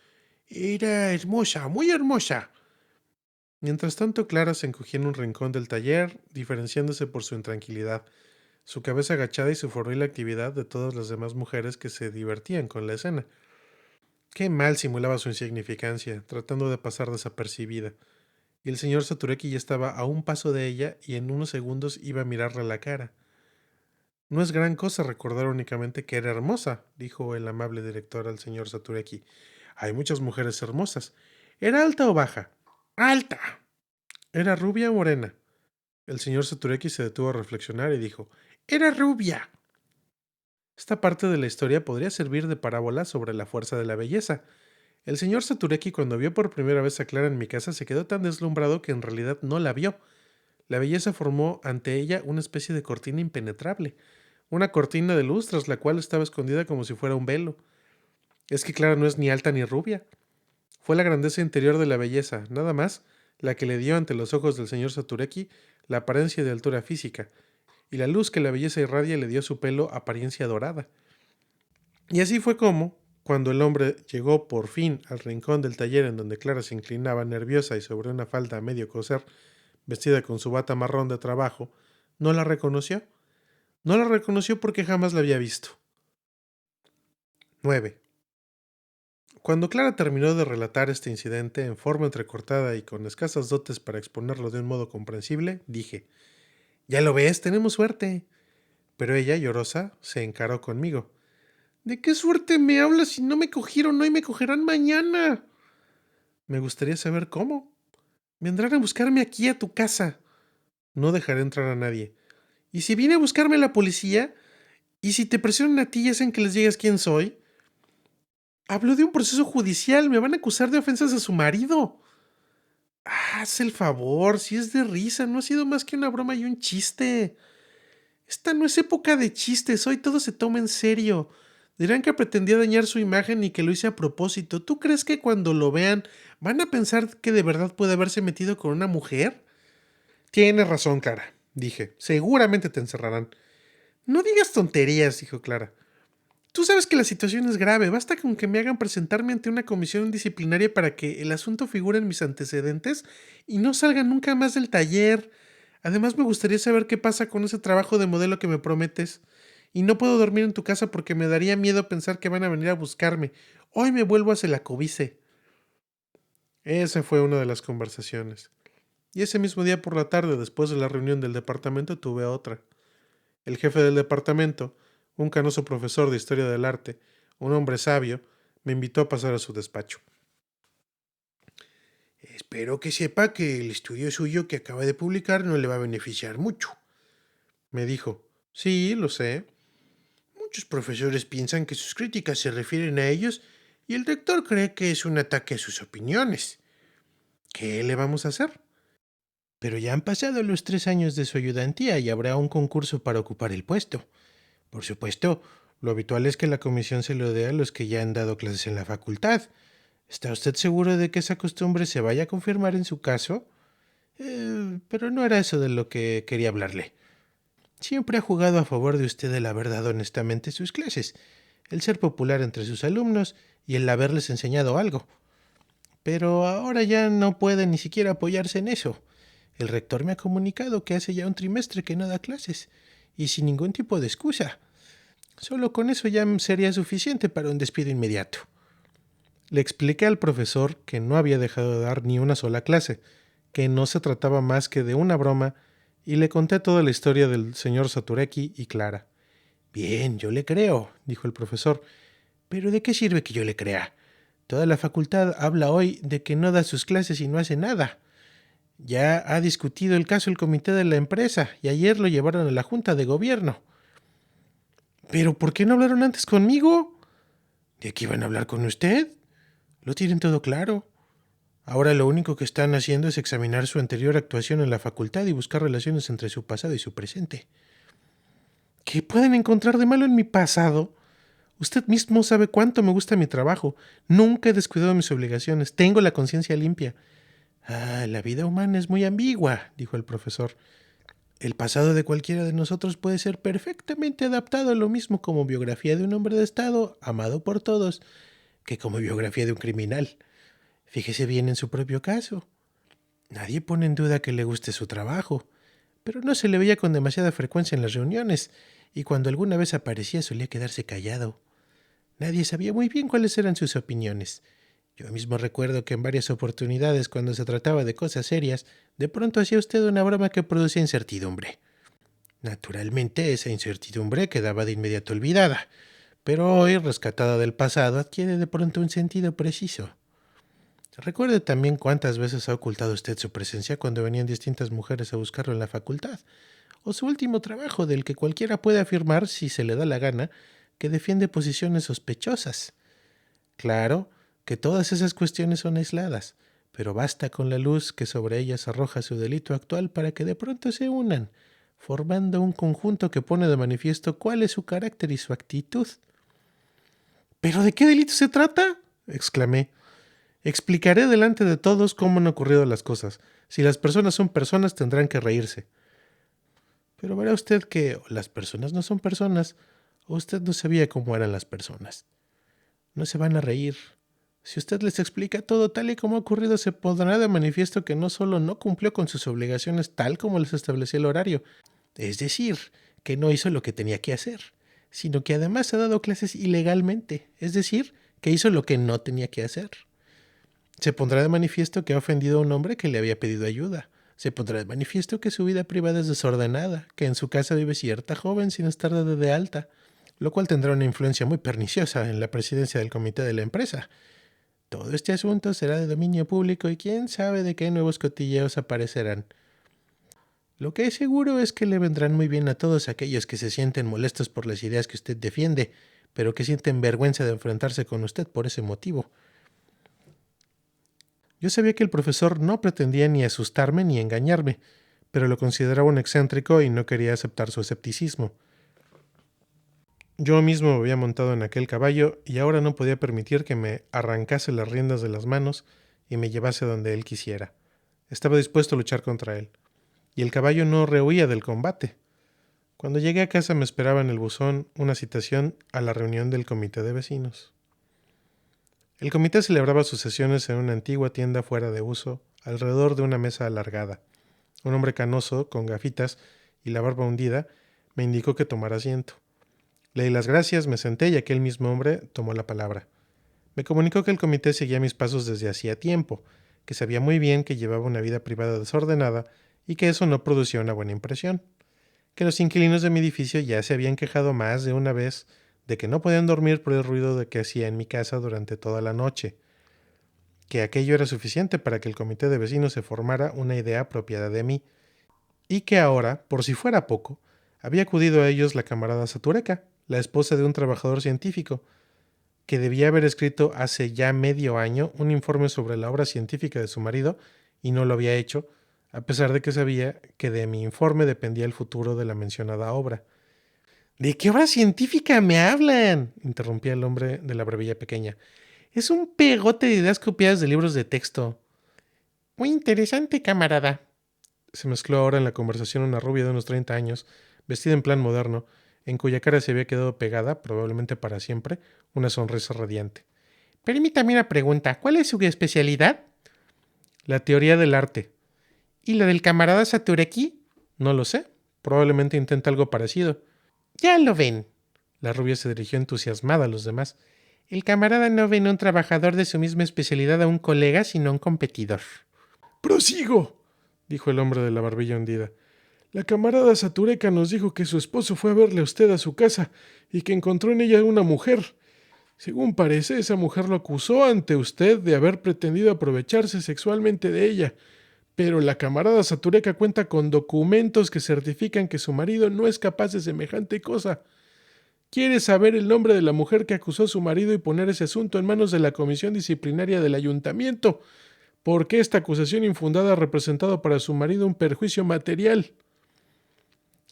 Era hermosa, muy hermosa. Mientras tanto, Clara se encogía en un rincón del taller, diferenciándose por su intranquilidad, su cabeza agachada y su forril actividad de todas las demás mujeres que se divertían con la escena. Qué mal simulaba su insignificancia, tratando de pasar desapercibida. Y el señor Satureki ya estaba a un paso de ella y en unos segundos iba a mirarle a la cara. No es gran cosa recordar únicamente que era hermosa, dijo el amable director al señor Satureki. Hay muchas mujeres hermosas. ¿Era alta o baja? ¡Alta! ¿Era rubia o morena? El señor Satureki se detuvo a reflexionar y dijo: Era rubia. Esta parte de la historia podría servir de parábola sobre la fuerza de la belleza. El señor Satureki, cuando vio por primera vez a Clara en mi casa, se quedó tan deslumbrado que en realidad no la vio. La belleza formó ante ella una especie de cortina impenetrable, una cortina de luz tras la cual estaba escondida como si fuera un velo. Es que Clara no es ni alta ni rubia. Fue la grandeza interior de la belleza, nada más, la que le dio ante los ojos del señor Satureki la apariencia de altura física, y la luz que la belleza irradia le dio a su pelo apariencia dorada. Y así fue como, cuando el hombre llegó por fin al rincón del taller en donde Clara se inclinaba nerviosa y sobre una falda a medio coser, vestida con su bata marrón de trabajo, no la reconoció. No la reconoció porque jamás la había visto. 9. Cuando Clara terminó de relatar este incidente en forma entrecortada y con escasas dotes para exponerlo de un modo comprensible, dije: Ya lo ves, tenemos suerte. Pero ella, llorosa, se encaró conmigo. ¿De qué suerte me hablas si no me cogieron hoy y me cogerán mañana? Me gustaría saber cómo. Vendrán a buscarme aquí a tu casa. No dejaré entrar a nadie. ¿Y si viene a buscarme la policía? ¿Y si te presionan a ti y hacen que les digas quién soy? Habló de un proceso judicial. Me van a acusar de ofensas a su marido. Haz el favor, si es de risa, no ha sido más que una broma y un chiste. Esta no es época de chistes, hoy todo se toma en serio. Dirán que pretendía dañar su imagen y que lo hice a propósito. ¿Tú crees que cuando lo vean van a pensar que de verdad puede haberse metido con una mujer? Tienes razón, Clara, dije. Seguramente te encerrarán. No digas tonterías, dijo Clara. Tú sabes que la situación es grave. Basta con que me hagan presentarme ante una comisión disciplinaria para que el asunto figure en mis antecedentes y no salga nunca más del taller. Además, me gustaría saber qué pasa con ese trabajo de modelo que me prometes. Y no puedo dormir en tu casa porque me daría miedo pensar que van a venir a buscarme. Hoy me vuelvo hacia la cobice. Esa fue una de las conversaciones. Y ese mismo día por la tarde, después de la reunión del departamento, tuve otra. El jefe del departamento, un canoso profesor de historia del arte, un hombre sabio, me invitó a pasar a su despacho. Espero que sepa que el estudio suyo que acaba de publicar no le va a beneficiar mucho, me dijo. Sí, lo sé. Muchos profesores piensan que sus críticas se refieren a ellos y el rector cree que es un ataque a sus opiniones. ¿Qué le vamos a hacer? Pero ya han pasado los 3 años de su ayudantía y habrá un concurso para ocupar el puesto. Por supuesto, lo habitual es que la comisión se lo dé a los que ya han dado clases en la facultad. ¿Está usted seguro de que esa costumbre se vaya a confirmar en su caso? Pero no era eso de lo que quería hablarle. Siempre ha jugado a favor de usted de la verdad honestamente sus clases, el ser popular entre sus alumnos y el haberles enseñado algo. Pero ahora ya no puede ni siquiera apoyarse en eso. El rector me ha comunicado que hace ya un trimestre que no da clases, y sin ningún tipo de excusa. Solo con eso ya sería suficiente para un despido inmediato. Le expliqué al profesor que no había dejado de dar ni una sola clase, que no se trataba más que de una broma, y le conté toda la historia del señor Satureki y Clara. Bien, yo le creo, dijo el profesor, pero ¿de qué sirve que yo le crea? Toda la facultad habla hoy de que no da sus clases y no hace nada. Ya ha discutido el caso el comité de la empresa y ayer lo llevaron a la junta de gobierno. ¿Pero por qué no hablaron antes conmigo? ¿De qué iban a hablar con usted? Lo tienen todo claro. Ahora lo único que están haciendo es examinar su anterior actuación en la facultad y buscar relaciones entre su pasado y su presente. ¿Qué pueden encontrar de malo en mi pasado? Usted mismo sabe cuánto me gusta mi trabajo. Nunca he descuidado mis obligaciones. Tengo la conciencia limpia. La vida humana es muy ambigua, dijo el profesor. El pasado de cualquiera de nosotros puede ser perfectamente adaptado a lo mismo como biografía de un hombre de Estado, amado por todos, que como biografía de un criminal. Fíjese bien en su propio caso. Nadie pone en duda que le guste su trabajo, pero no se le veía con demasiada frecuencia en las reuniones, y cuando alguna vez aparecía solía quedarse callado. Nadie sabía muy bien cuáles eran sus opiniones. Yo mismo recuerdo que en varias oportunidades, cuando se trataba de cosas serias, de pronto hacía usted una broma que producía incertidumbre. Naturalmente, esa incertidumbre quedaba de inmediato olvidada, pero hoy, rescatada del pasado, adquiere de pronto un sentido preciso. Recuerde también cuántas veces ha ocultado usted su presencia cuando venían distintas mujeres a buscarlo en la facultad, o su último trabajo del que cualquiera puede afirmar, si se le da la gana, que defiende posiciones sospechosas. Claro que todas esas cuestiones son aisladas, pero basta con la luz que sobre ellas arroja su delito actual para que de pronto se unan, formando un conjunto que pone de manifiesto cuál es su carácter y su actitud. ¿Pero de qué delito se trata? Exclamé. Explicaré delante de todos cómo han ocurrido las cosas. Si las personas son personas, tendrán que reírse. Pero verá usted que o las personas no son personas, o usted no sabía cómo eran las personas. No se van a reír. Si usted les explica todo tal y como ha ocurrido, se pondrá de manifiesto que no solo no cumplió con sus obligaciones tal como les establecía el horario, es decir, que no hizo lo que tenía que hacer, sino que además ha dado clases ilegalmente, es decir, que hizo lo que no tenía que hacer. Se pondrá de manifiesto que ha ofendido a un hombre que le había pedido ayuda. Se pondrá de manifiesto que su vida privada es desordenada, que en su casa vive cierta joven sin estar dada de alta, lo cual tendrá una influencia muy perniciosa en la presidencia del comité de la empresa. Todo este asunto será de dominio público y quién sabe de qué nuevos cotilleos aparecerán. Lo que es seguro es que le vendrán muy bien a todos aquellos que se sienten molestos por las ideas que usted defiende, pero que sienten vergüenza de enfrentarse con usted por ese motivo. Yo sabía que el profesor no pretendía ni asustarme ni engañarme, pero lo consideraba un excéntrico y no quería aceptar su escepticismo. Yo mismo me había montado en aquel caballo y ahora no podía permitir que me arrancase las riendas de las manos y me llevase donde él quisiera. Estaba dispuesto a luchar contra él. Y el caballo no rehuía del combate. Cuando llegué a casa me esperaba en el buzón una citación a la reunión del comité de vecinos. El comité celebraba sus sesiones en una antigua tienda fuera de uso, alrededor de una mesa alargada. Un hombre canoso, con gafitas y la barba hundida, me indicó que tomara asiento. Le di las gracias, me senté y aquel mismo hombre tomó la palabra. Me comunicó que el comité seguía mis pasos desde hacía tiempo, que sabía muy bien que llevaba una vida privada desordenada y que eso no producía una buena impresión, que los inquilinos de mi edificio ya se habían quejado más de una vez de que no podían dormir por el ruido de que hacía en mi casa durante toda la noche, que aquello era suficiente para que el comité de vecinos se formara una idea apropiada de mí, y que ahora, por si fuera poco, había acudido a ellos la camarada Satureka, la esposa de un trabajador científico, que debía haber escrito hace ya medio año un informe sobre la obra científica de su marido y no lo había hecho, a pesar de que sabía que de mi informe dependía el futuro de la mencionada obra. ¿De qué obra científica me hablan?, interrumpía el hombre de la barbilla pequeña. Es un pegote de ideas copiadas de libros de texto. Muy interesante, camarada. Se mezcló ahora en la conversación una rubia de unos 30 años, vestida en plan moderno, en cuya cara se había quedado pegada, probablemente para siempre, una sonrisa radiante. Permítame una pregunta. ¿Cuál es su especialidad? La teoría del arte. ¿Y la del camarada Satureki? No lo sé. Probablemente intenta algo parecido. Ya lo ven. La rubia se dirigió entusiasmada a los demás. El camarada no ve en un trabajador de su misma especialidad a un colega, sino a un competidor. ¡Prosigo!, dijo el hombre de la barbilla hundida. La camarada Satureka nos dijo que su esposo fue a verle a usted a su casa y que encontró en ella una mujer. Según parece, esa mujer lo acusó ante usted de haber pretendido aprovecharse sexualmente de ella, pero la camarada Satureka cuenta con documentos que certifican que su marido no es capaz de semejante cosa. ¿Quiere saber el nombre de la mujer que acusó a su marido y poner ese asunto en manos de la comisión disciplinaria del ayuntamiento? Porque esta acusación infundada ha representado para su marido un perjuicio material.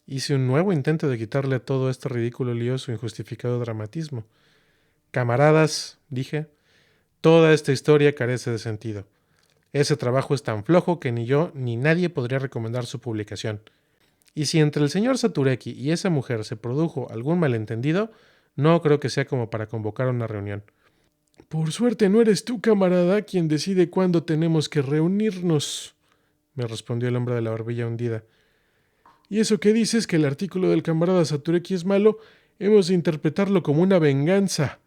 Hice un nuevo intento de quitarle a todo este ridículo lío su injustificado dramatismo. Camaradas, dije, toda esta historia carece de sentido. Ese trabajo es tan flojo que ni yo ni nadie podría recomendar su publicación. Y si entre el señor Satureki y esa mujer se produjo algún malentendido, no creo que sea como para convocar una reunión. Por suerte no eres tú, camarada, quien decide cuándo tenemos que reunirnos, me respondió el hombre de la barbilla hundida. Y eso que dices que el artículo del camarada Satureki es malo, hemos de interpretarlo como una venganza.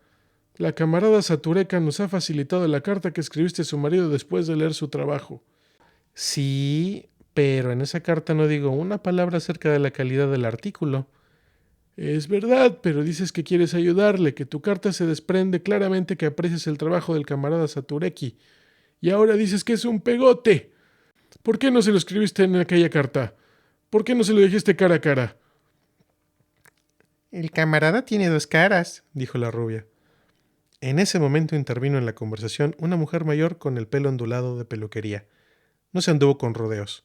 La camarada Satureka nos ha facilitado la carta que escribiste a su marido después de leer su trabajo. Sí, pero en esa carta no digo una palabra acerca de la calidad del artículo. Es verdad, pero dices que quieres ayudarle, que tu carta se desprende claramente que aprecias el trabajo del camarada Satureki. Y ahora dices que es un pegote. ¿Por qué no se lo escribiste en aquella carta? ¿Por qué no se lo dijiste cara a cara? El camarada tiene dos caras, dijo la rubia. En ese momento intervino en la conversación una mujer mayor con el pelo ondulado de peluquería. No se anduvo con rodeos.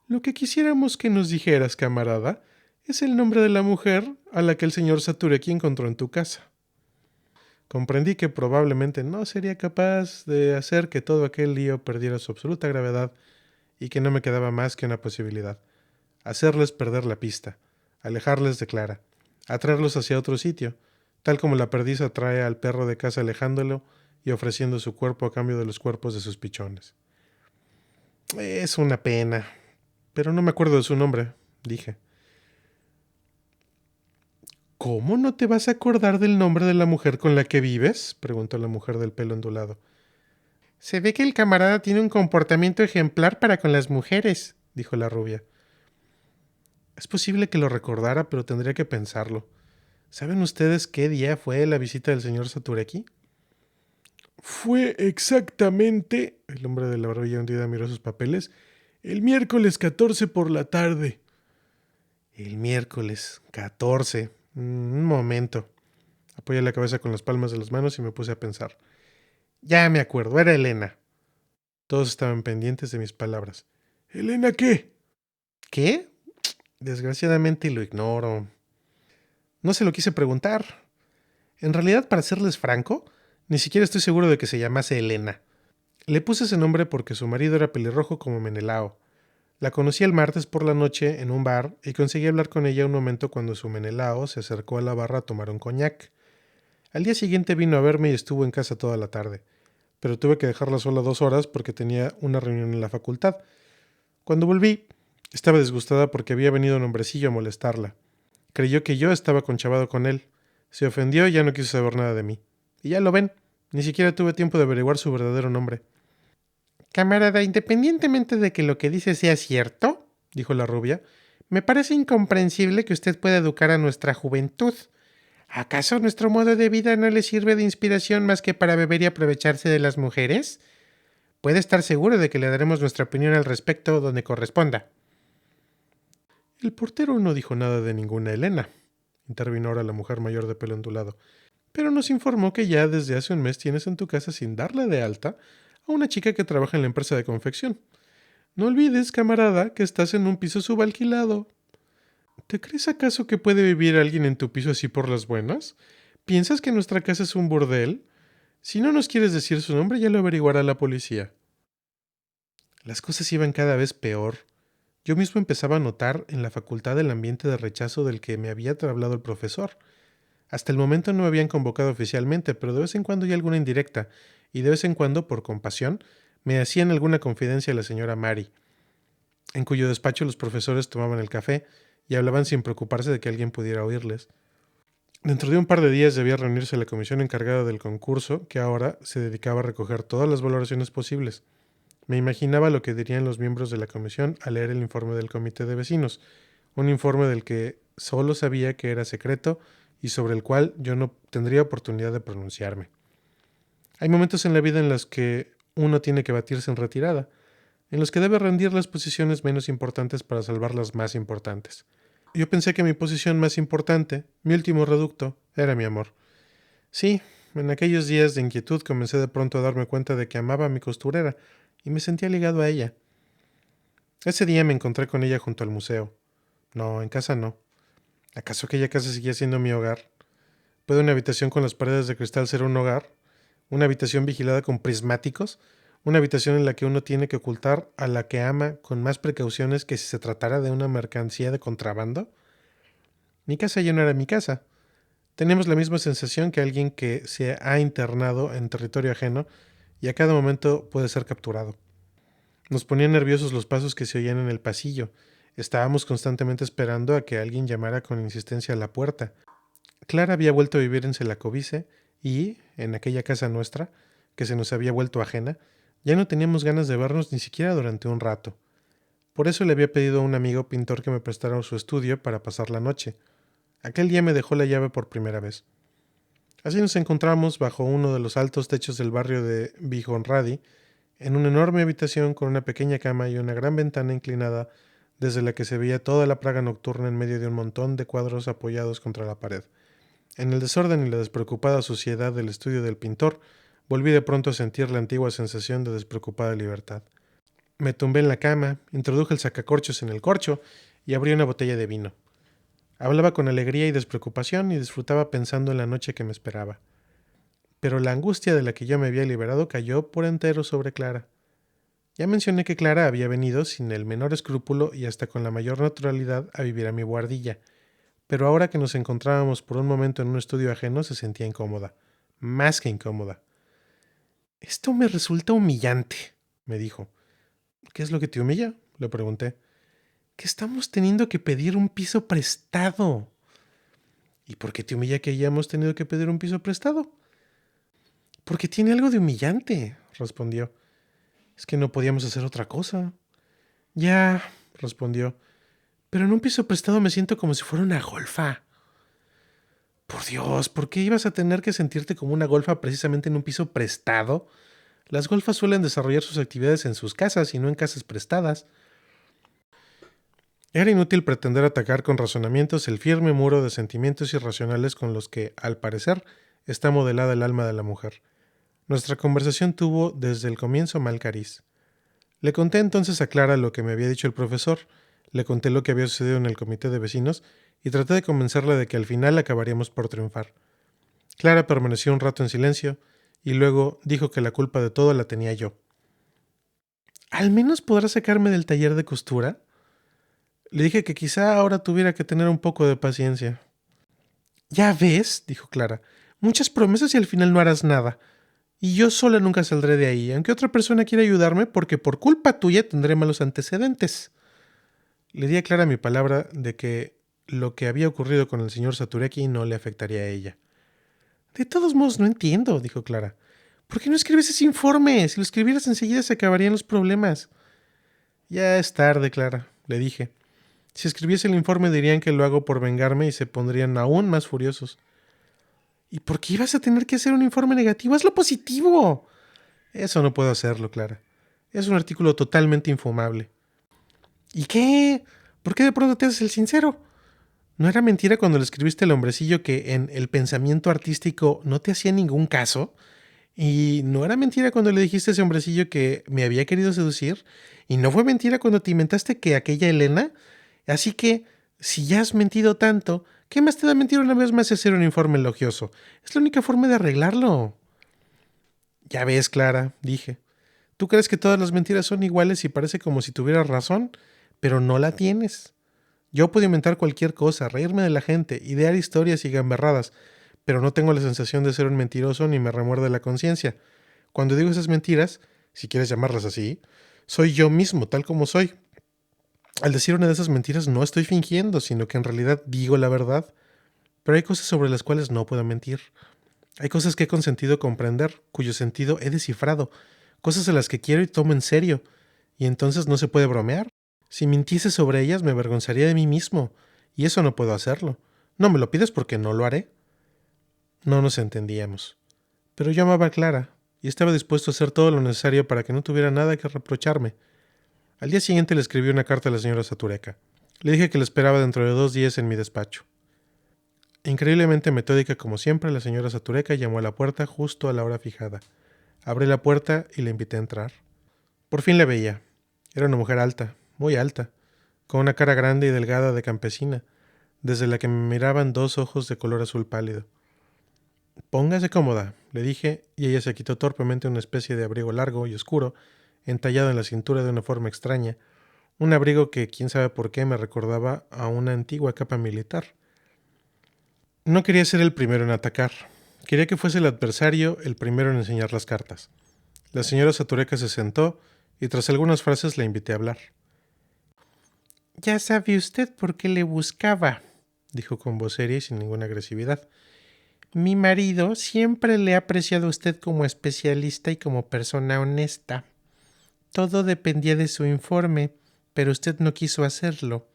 Lo que quisiéramos que nos dijeras, camarada, es el nombre de la mujer a la que el señor Satureki encontró en tu casa. Comprendí que probablemente no sería capaz de hacer que todo aquel lío perdiera su absoluta gravedad y que no me quedaba más que una posibilidad: hacerles perder la pista, alejarles de Clara, atraerlos hacia otro sitio, tal como la perdiz atrae al perro de casa alejándolo y ofreciendo su cuerpo a cambio de los cuerpos de sus pichones. Es una pena, pero no me acuerdo de su nombre, dije. ¿Cómo no te vas a acordar del nombre de la mujer con la que vives?, preguntó la mujer del pelo ondulado. Se ve que el camarada tiene un comportamiento ejemplar para con las mujeres, dijo la rubia. Es posible que lo recordara, pero tendría que pensarlo. ¿Saben ustedes qué día fue la visita del señor Satureki? Fue exactamente, el hombre de la barbilla hundida miró sus papeles, el miércoles 14 por la tarde. El miércoles 14. Un momento. Apoyé la cabeza con las palmas de las manos y me puse a pensar. Ya me acuerdo, era Elena. Todos estaban pendientes de mis palabras. ¿Elena qué? ¿Qué? Desgraciadamente lo ignoro. No se lo quise preguntar. En realidad, para serles franco, ni siquiera estoy seguro de que se llamase Elena. Le puse ese nombre porque su marido era pelirrojo como Menelao. La conocí el martes por la noche en un bar y conseguí hablar con ella un momento cuando su Menelao se acercó a la barra a tomar un coñac. Al día siguiente vino a verme y estuvo en casa toda la tarde, pero tuve que dejarla sola 2 horas porque tenía una reunión en la facultad. Cuando volví, estaba disgustada porque había venido un hombrecillo a molestarla. Creyó que yo estaba conchavado con él. Se ofendió y ya no quiso saber nada de mí. Y ya lo ven, ni siquiera tuve tiempo de averiguar su verdadero nombre. Camarada, independientemente de que lo que dice sea cierto, dijo la rubia, me parece incomprensible que usted pueda educar a nuestra juventud. ¿Acaso nuestro modo de vida no le sirve de inspiración más que para beber y aprovecharse de las mujeres? Puede estar seguro de que le daremos nuestra opinión al respecto donde corresponda. El portero no dijo nada de ninguna Elena, intervino ahora la mujer mayor de pelo ondulado, pero nos informó que ya desde hace un mes tienes en tu casa sin darle de alta a una chica que trabaja en la empresa de confección. No olvides, camarada, que estás en un piso subalquilado. ¿Te crees acaso que puede vivir alguien en tu piso así por las buenas? ¿Piensas que nuestra casa es un bordel? Si no nos quieres decir su nombre, ya lo averiguará la policía. Las cosas iban cada vez peor. Yo mismo empezaba a notar en la facultad el ambiente de rechazo del que me había hablado el profesor. Hasta el momento no me habían convocado oficialmente, pero de vez en cuando ya alguna indirecta, y de vez en cuando, por compasión, me hacían alguna confidencia a la señora Mary, en cuyo despacho los profesores tomaban el café y hablaban sin preocuparse de que alguien pudiera oírles. Dentro de un par de días debía reunirse la comisión encargada del concurso, que ahora se dedicaba a recoger todas las valoraciones posibles. Me imaginaba lo que dirían los miembros de la comisión al leer el informe del comité de vecinos, un informe del que solo sabía que era secreto y sobre el cual yo no tendría oportunidad de pronunciarme. Hay momentos en la vida en los que uno tiene que batirse en retirada, en los que debe rendir las posiciones menos importantes para salvar las más importantes. Yo pensé que mi posición más importante, mi último reducto, era mi amor. Sí, en aquellos días de inquietud comencé de pronto a darme cuenta de que amaba a mi costurera y me sentía ligado a ella. Ese día me encontré con ella junto al museo. No, en casa no. ¿Acaso aquella casa seguía siendo mi hogar? ¿Puede una habitación con las paredes de cristal ser un hogar? ¿Una habitación vigilada con prismáticos? ¿Una habitación en la que uno tiene que ocultar a la que ama con más precauciones que si se tratara de una mercancía de contrabando? Mi casa ya no era mi casa. Tenemos la misma sensación que alguien que se ha internado en territorio ajeno y a cada momento puede ser capturado. Nos ponían nerviosos los pasos que se oían en el pasillo. Estábamos constantemente esperando a que alguien llamara con insistencia a la puerta. Clara había vuelto a vivir en Selacovice y, en aquella casa nuestra, que se nos había vuelto ajena, ya no teníamos ganas de vernos ni siquiera durante un rato. Por eso le había pedido a un amigo pintor que me prestara su estudio para pasar la noche. Aquel día me dejó la llave por primera vez. Así nos encontramos bajo uno de los altos techos del barrio de Vigonradi, en una enorme habitación con una pequeña cama y una gran ventana inclinada desde la que se veía toda la Praga nocturna en medio de un montón de cuadros apoyados contra la pared. En el desorden y la despreocupada suciedad del estudio del pintor, volví de pronto a sentir la antigua sensación de despreocupada libertad. Me tumbé en la cama, introduje el sacacorchos en el corcho y abrí una botella de vino. Hablaba con alegría y despreocupación y disfrutaba pensando en la noche que me esperaba. Pero la angustia de la que yo me había liberado cayó por entero sobre Clara. Ya mencioné que Clara había venido sin el menor escrúpulo y hasta con la mayor naturalidad a vivir a mi guardilla, pero ahora que nos encontrábamos por un momento en un estudio ajeno se sentía incómoda, más que incómoda. Esto me resulta humillante, me dijo. ¿Qué es lo que te humilla?, le pregunté. Que estamos teniendo que pedir un piso prestado. ¿Y por qué te humilla que hayamos tenido que pedir un piso prestado? Porque tiene algo de humillante, respondió. Es que no podíamos hacer otra cosa. Ya, respondió, pero en un piso prestado me siento como si fuera una golfa. Por Dios, ¿por qué ibas a tener que sentirte como una golfa precisamente en un piso prestado? Las golfas suelen desarrollar sus actividades en sus casas y no en casas prestadas. Era inútil pretender atacar con razonamientos el firme muro de sentimientos irracionales con los que, al parecer, está modelada el alma de la mujer. Nuestra conversación tuvo desde el comienzo mal cariz. Le conté entonces a Clara lo que me había dicho el profesor, le conté lo que había sucedido en el comité de vecinos y traté de convencerla de que al final acabaríamos por triunfar. Clara permaneció un rato en silencio y luego dijo que la culpa de todo la tenía yo. ¿Al menos podrás sacarme del taller de costura? Le dije que quizá ahora tuviera que tener un poco de paciencia. Ya ves, dijo Clara, muchas promesas y al final no harás nada. Y yo sola nunca saldré de ahí, aunque otra persona quiera ayudarme, porque por culpa tuya tendré malos antecedentes. Le di a Clara mi palabra de que lo que había ocurrido con el señor Satureki no le afectaría a ella. De todos modos, no entiendo, dijo Clara. ¿Por qué no escribes ese informe? Si lo escribieras enseguida se acabarían los problemas. Ya es tarde, Clara, le dije. Si escribiese el informe dirían que lo hago por vengarme y se pondrían aún más furiosos. ¿Y por qué ibas a tener que hacer un informe negativo? ¡Hazlo positivo! Eso no puedo hacerlo, Clara. Es un artículo totalmente infumable. ¿Y qué? ¿Por qué de pronto te haces el sincero? ¿No era mentira cuando le escribiste al hombrecillo que en el pensamiento artístico no te hacía ningún caso? ¿Y no era mentira cuando le dijiste a ese hombrecillo que me había querido seducir? ¿Y no fue mentira cuando te inventaste que aquella Elena? Así que, si ya has mentido tanto, ¿qué más te da mentir una vez más y hacer un informe elogioso? Es la única forma de arreglarlo. Ya ves, Clara, dije. Tú crees que todas las mentiras son iguales y parece como si tuvieras razón, pero no la tienes. Yo puedo inventar cualquier cosa, reírme de la gente, idear historias y gamberradas, pero no tengo la sensación de ser un mentiroso ni me remuerde la conciencia. Cuando digo esas mentiras, si quieres llamarlas así, soy yo mismo, tal como soy. Al decir una de esas mentiras no estoy fingiendo, sino que en realidad digo la verdad. Pero hay cosas sobre las cuales no puedo mentir. Hay cosas que he consentido comprender, cuyo sentido he descifrado, cosas a las que quiero y tomo en serio, y entonces no se puede bromear. Si mintiese sobre ellas me avergonzaría de mí mismo, y eso no puedo hacerlo. No me lo pides porque no lo haré. No nos entendíamos. Pero yo amaba a Clara, y estaba dispuesto a hacer todo lo necesario para que no tuviera nada que reprocharme. Al día siguiente le escribí una carta a la señora Satureka. Le dije que la esperaba dentro de 2 días en mi despacho. Increíblemente metódica como siempre, la señora Satureka llamó a la puerta justo a la hora fijada. Abrí la puerta y la invité a entrar. Por fin la veía. Era una mujer alta, muy alta, con una cara grande y delgada de campesina, desde la que me miraban 2 ojos de color azul pálido. Póngase cómoda, le dije, y ella se quitó torpemente una especie de abrigo largo y oscuro, entallado en la cintura de una forma extraña, un abrigo que, quién sabe por qué, me recordaba a una antigua capa militar. No quería ser el primero en atacar. Quería que fuese el adversario el primero en enseñar las cartas. La señora Satureka se sentó y tras algunas frases la invité a hablar. Ya sabe usted por qué le buscaba, dijo con voz seria y sin ninguna agresividad. Mi marido siempre le ha apreciado a usted como especialista y como persona honesta. Todo dependía de su informe, pero usted no quiso hacerlo.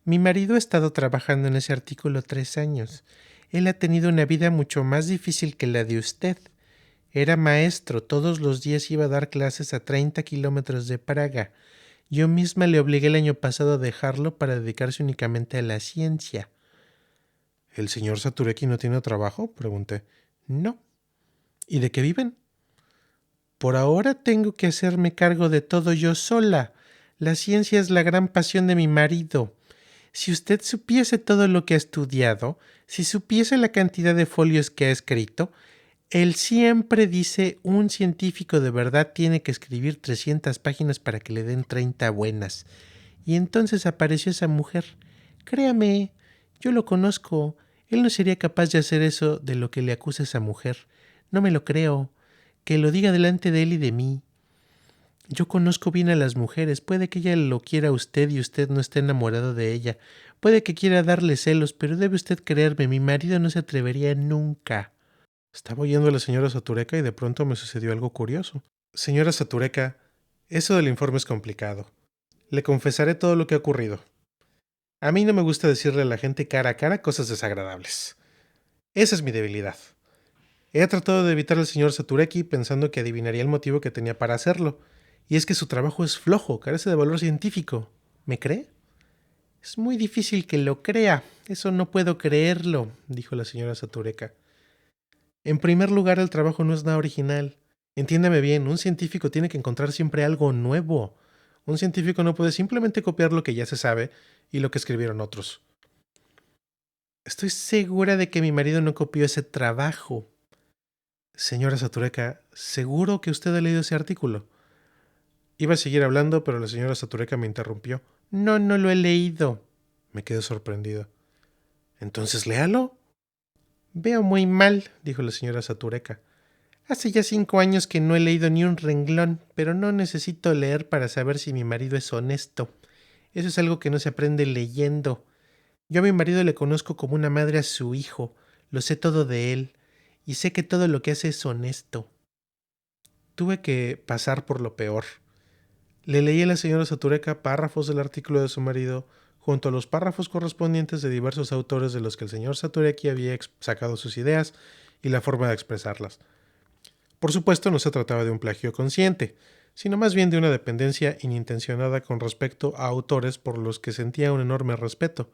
Mi marido ha estado trabajando en ese artículo 3 años. Él ha tenido una vida mucho más difícil que la de usted. Era maestro, todos los días iba a dar clases a 30 kilómetros de Praga. Yo misma le obligué el año pasado a dejarlo para dedicarse únicamente a la ciencia. ¿El señor Satureki no tiene trabajo?, pregunté. No. ¿Y de qué viven? Por ahora tengo que hacerme cargo de todo yo sola. La ciencia es la gran pasión de mi marido. Si usted supiese todo lo que ha estudiado, si supiese la cantidad de folios que ha escrito, él siempre dice un científico de verdad tiene que escribir 300 páginas para que le den 30 buenas. Y entonces apareció esa mujer. Créame, yo lo conozco. Él no sería capaz de hacer eso de lo que le acusa esa mujer. No me lo creo. Que lo diga delante de él y de mí. Yo conozco bien a las mujeres. Puede que ella lo quiera a usted y usted no esté enamorado de ella. Puede que quiera darle celos, pero debe usted creerme, mi marido no se atrevería nunca. Estaba oyendo a la señora Satureka y de pronto me sucedió algo curioso. Señora Satureka, eso del informe es complicado. Le confesaré todo lo que ha ocurrido. A mí no me gusta decirle a la gente cara a cara cosas desagradables. Esa es mi debilidad. He tratado de evitar al señor Satureki pensando que adivinaría el motivo que tenía para hacerlo, y es que su trabajo es flojo, carece de valor científico. ¿Me cree? Es muy difícil que lo crea. Eso no puedo creerlo, dijo la señora Satureka. En primer lugar, el trabajo no es nada original. Entiéndame bien, un científico tiene que encontrar siempre algo nuevo. Un científico no puede simplemente copiar lo que ya se sabe y lo que escribieron otros. Estoy segura de que mi marido no copió ese trabajo. Señora Satureka, ¿seguro que usted ha leído ese artículo? Iba a seguir hablando, pero la señora Satureka me interrumpió. No, no lo he leído. Me quedé sorprendido. Entonces léalo. Veo muy mal, dijo la señora Satureka. Hace ya 5 años que no he leído ni un renglón, pero no necesito leer para saber si mi marido es honesto. Eso es algo que no se aprende leyendo. Yo a mi marido le conozco como una madre a su hijo, lo sé todo de él, y sé que todo lo que hace es honesto. Tuve que pasar por lo peor. Le leí a la señora Satureka párrafos del artículo de su marido, junto a los párrafos correspondientes de diversos autores de los que el señor Satureki había sacado sus ideas y la forma de expresarlas. Por supuesto, no se trataba de un plagio consciente, sino más bien de una dependencia inintencionada con respecto a autores por los que sentía un enorme respeto.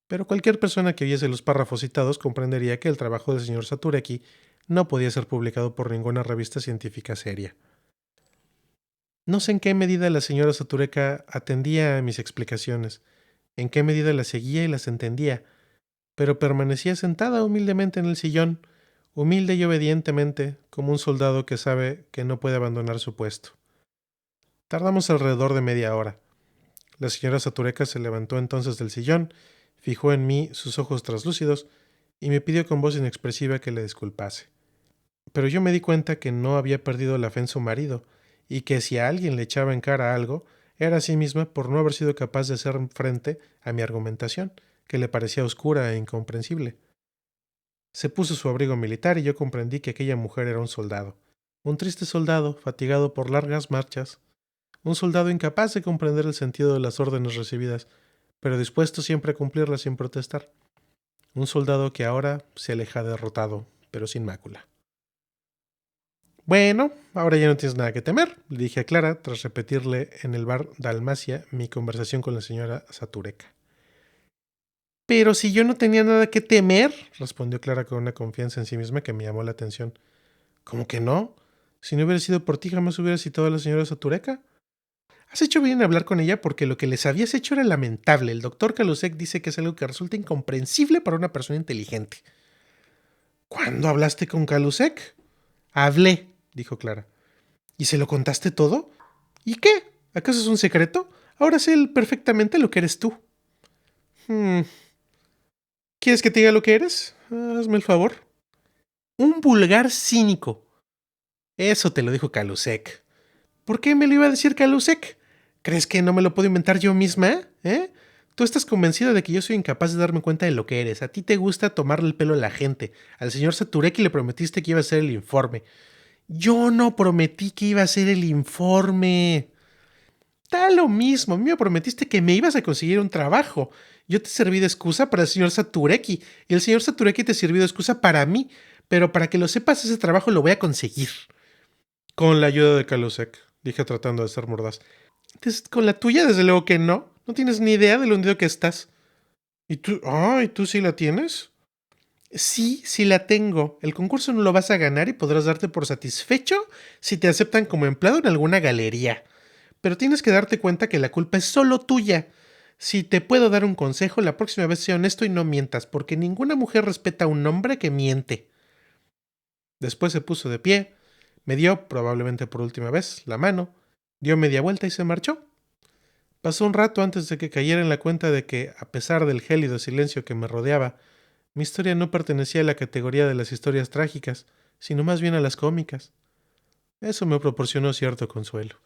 Pero cualquier persona que oyese los párrafos citados comprendería que el trabajo del señor Satureki no podía ser publicado por ninguna revista científica seria. No sé en qué medida la señora Satureka atendía a mis explicaciones, en qué medida las seguía y las entendía, pero permanecía sentada humildemente en el sillón, humilde y obedientemente, como un soldado que sabe que no puede abandonar su puesto. Tardamos alrededor de media hora. La señora Satureka se levantó entonces del sillón, fijó en mí sus ojos traslúcidos y me pidió con voz inexpresiva que le disculpase. Pero yo me di cuenta que no había perdido la fe en su marido, y que si a alguien le echaba en cara algo, era a sí misma por no haber sido capaz de hacer frente a mi argumentación, que le parecía oscura e incomprensible. Se puso su abrigo militar y yo comprendí que aquella mujer era un soldado, un triste soldado, fatigado por largas marchas, un soldado incapaz de comprender el sentido de las órdenes recibidas, pero dispuesto siempre a cumplirlas sin protestar. Un soldado que ahora se aleja derrotado, pero sin mácula. Bueno, ahora ya no tienes nada que temer, le dije a Clara tras repetirle en el bar Dalmacia mi conversación con la señora Satureka. Pero si yo no tenía nada que temer, respondió Clara con una confianza en sí misma que me llamó la atención. ¿Cómo que no? Si no hubiera sido por ti, jamás hubiera citado a la señora Satureka. Has hecho bien en hablar con ella porque lo que les habías hecho era lamentable. El doctor Calusek dice que es algo que resulta incomprensible para una persona inteligente. ¿Cuándo hablaste con Calusek? Hablé, dijo Clara. ¿Y se lo contaste todo? ¿Y qué? ¿Acaso es un secreto? Ahora sé perfectamente lo que eres tú. ¿Quieres que te diga lo que eres? Hazme el favor. Un vulgar cínico. Eso te lo dijo Calusek. ¿Por qué me lo iba a decir Calusek? ¿Crees que no me lo puedo inventar yo misma? ¿Eh? Tú estás convencida de que yo soy incapaz de darme cuenta de lo que eres. A ti te gusta tomarle el pelo a la gente. Al señor Satureki le prometiste que iba a hacer el informe. Yo no prometí que iba a hacer el informe. Da lo mismo. A mí me prometiste que me ibas a conseguir un trabajo. Yo te serví de excusa para el señor Satureki. Y el señor Satureki te sirvió de excusa para mí. Pero para que lo sepas, ese trabajo lo voy a conseguir. Con la ayuda de Calusek, dije tratando de ser mordaz. Con la tuya, desde luego que no. No tienes ni idea de lo hundido que estás. ¿Y tú? ¿Y tú sí la tienes? Sí, sí la tengo. El concurso no lo vas a ganar y podrás darte por satisfecho si te aceptan como empleado en alguna galería. Pero tienes que darte cuenta que la culpa es solo tuya. Si te puedo dar un consejo, la próxima vez sé honesto y no mientas, porque ninguna mujer respeta a un hombre que miente. Después se puso de pie, me dio, probablemente por última vez, la mano, dio media vuelta y se marchó. Pasó un rato antes de que cayera en la cuenta de que, a pesar del gélido silencio que me rodeaba, mi historia no pertenecía a la categoría de las historias trágicas, sino más bien a las cómicas. Eso me proporcionó cierto consuelo.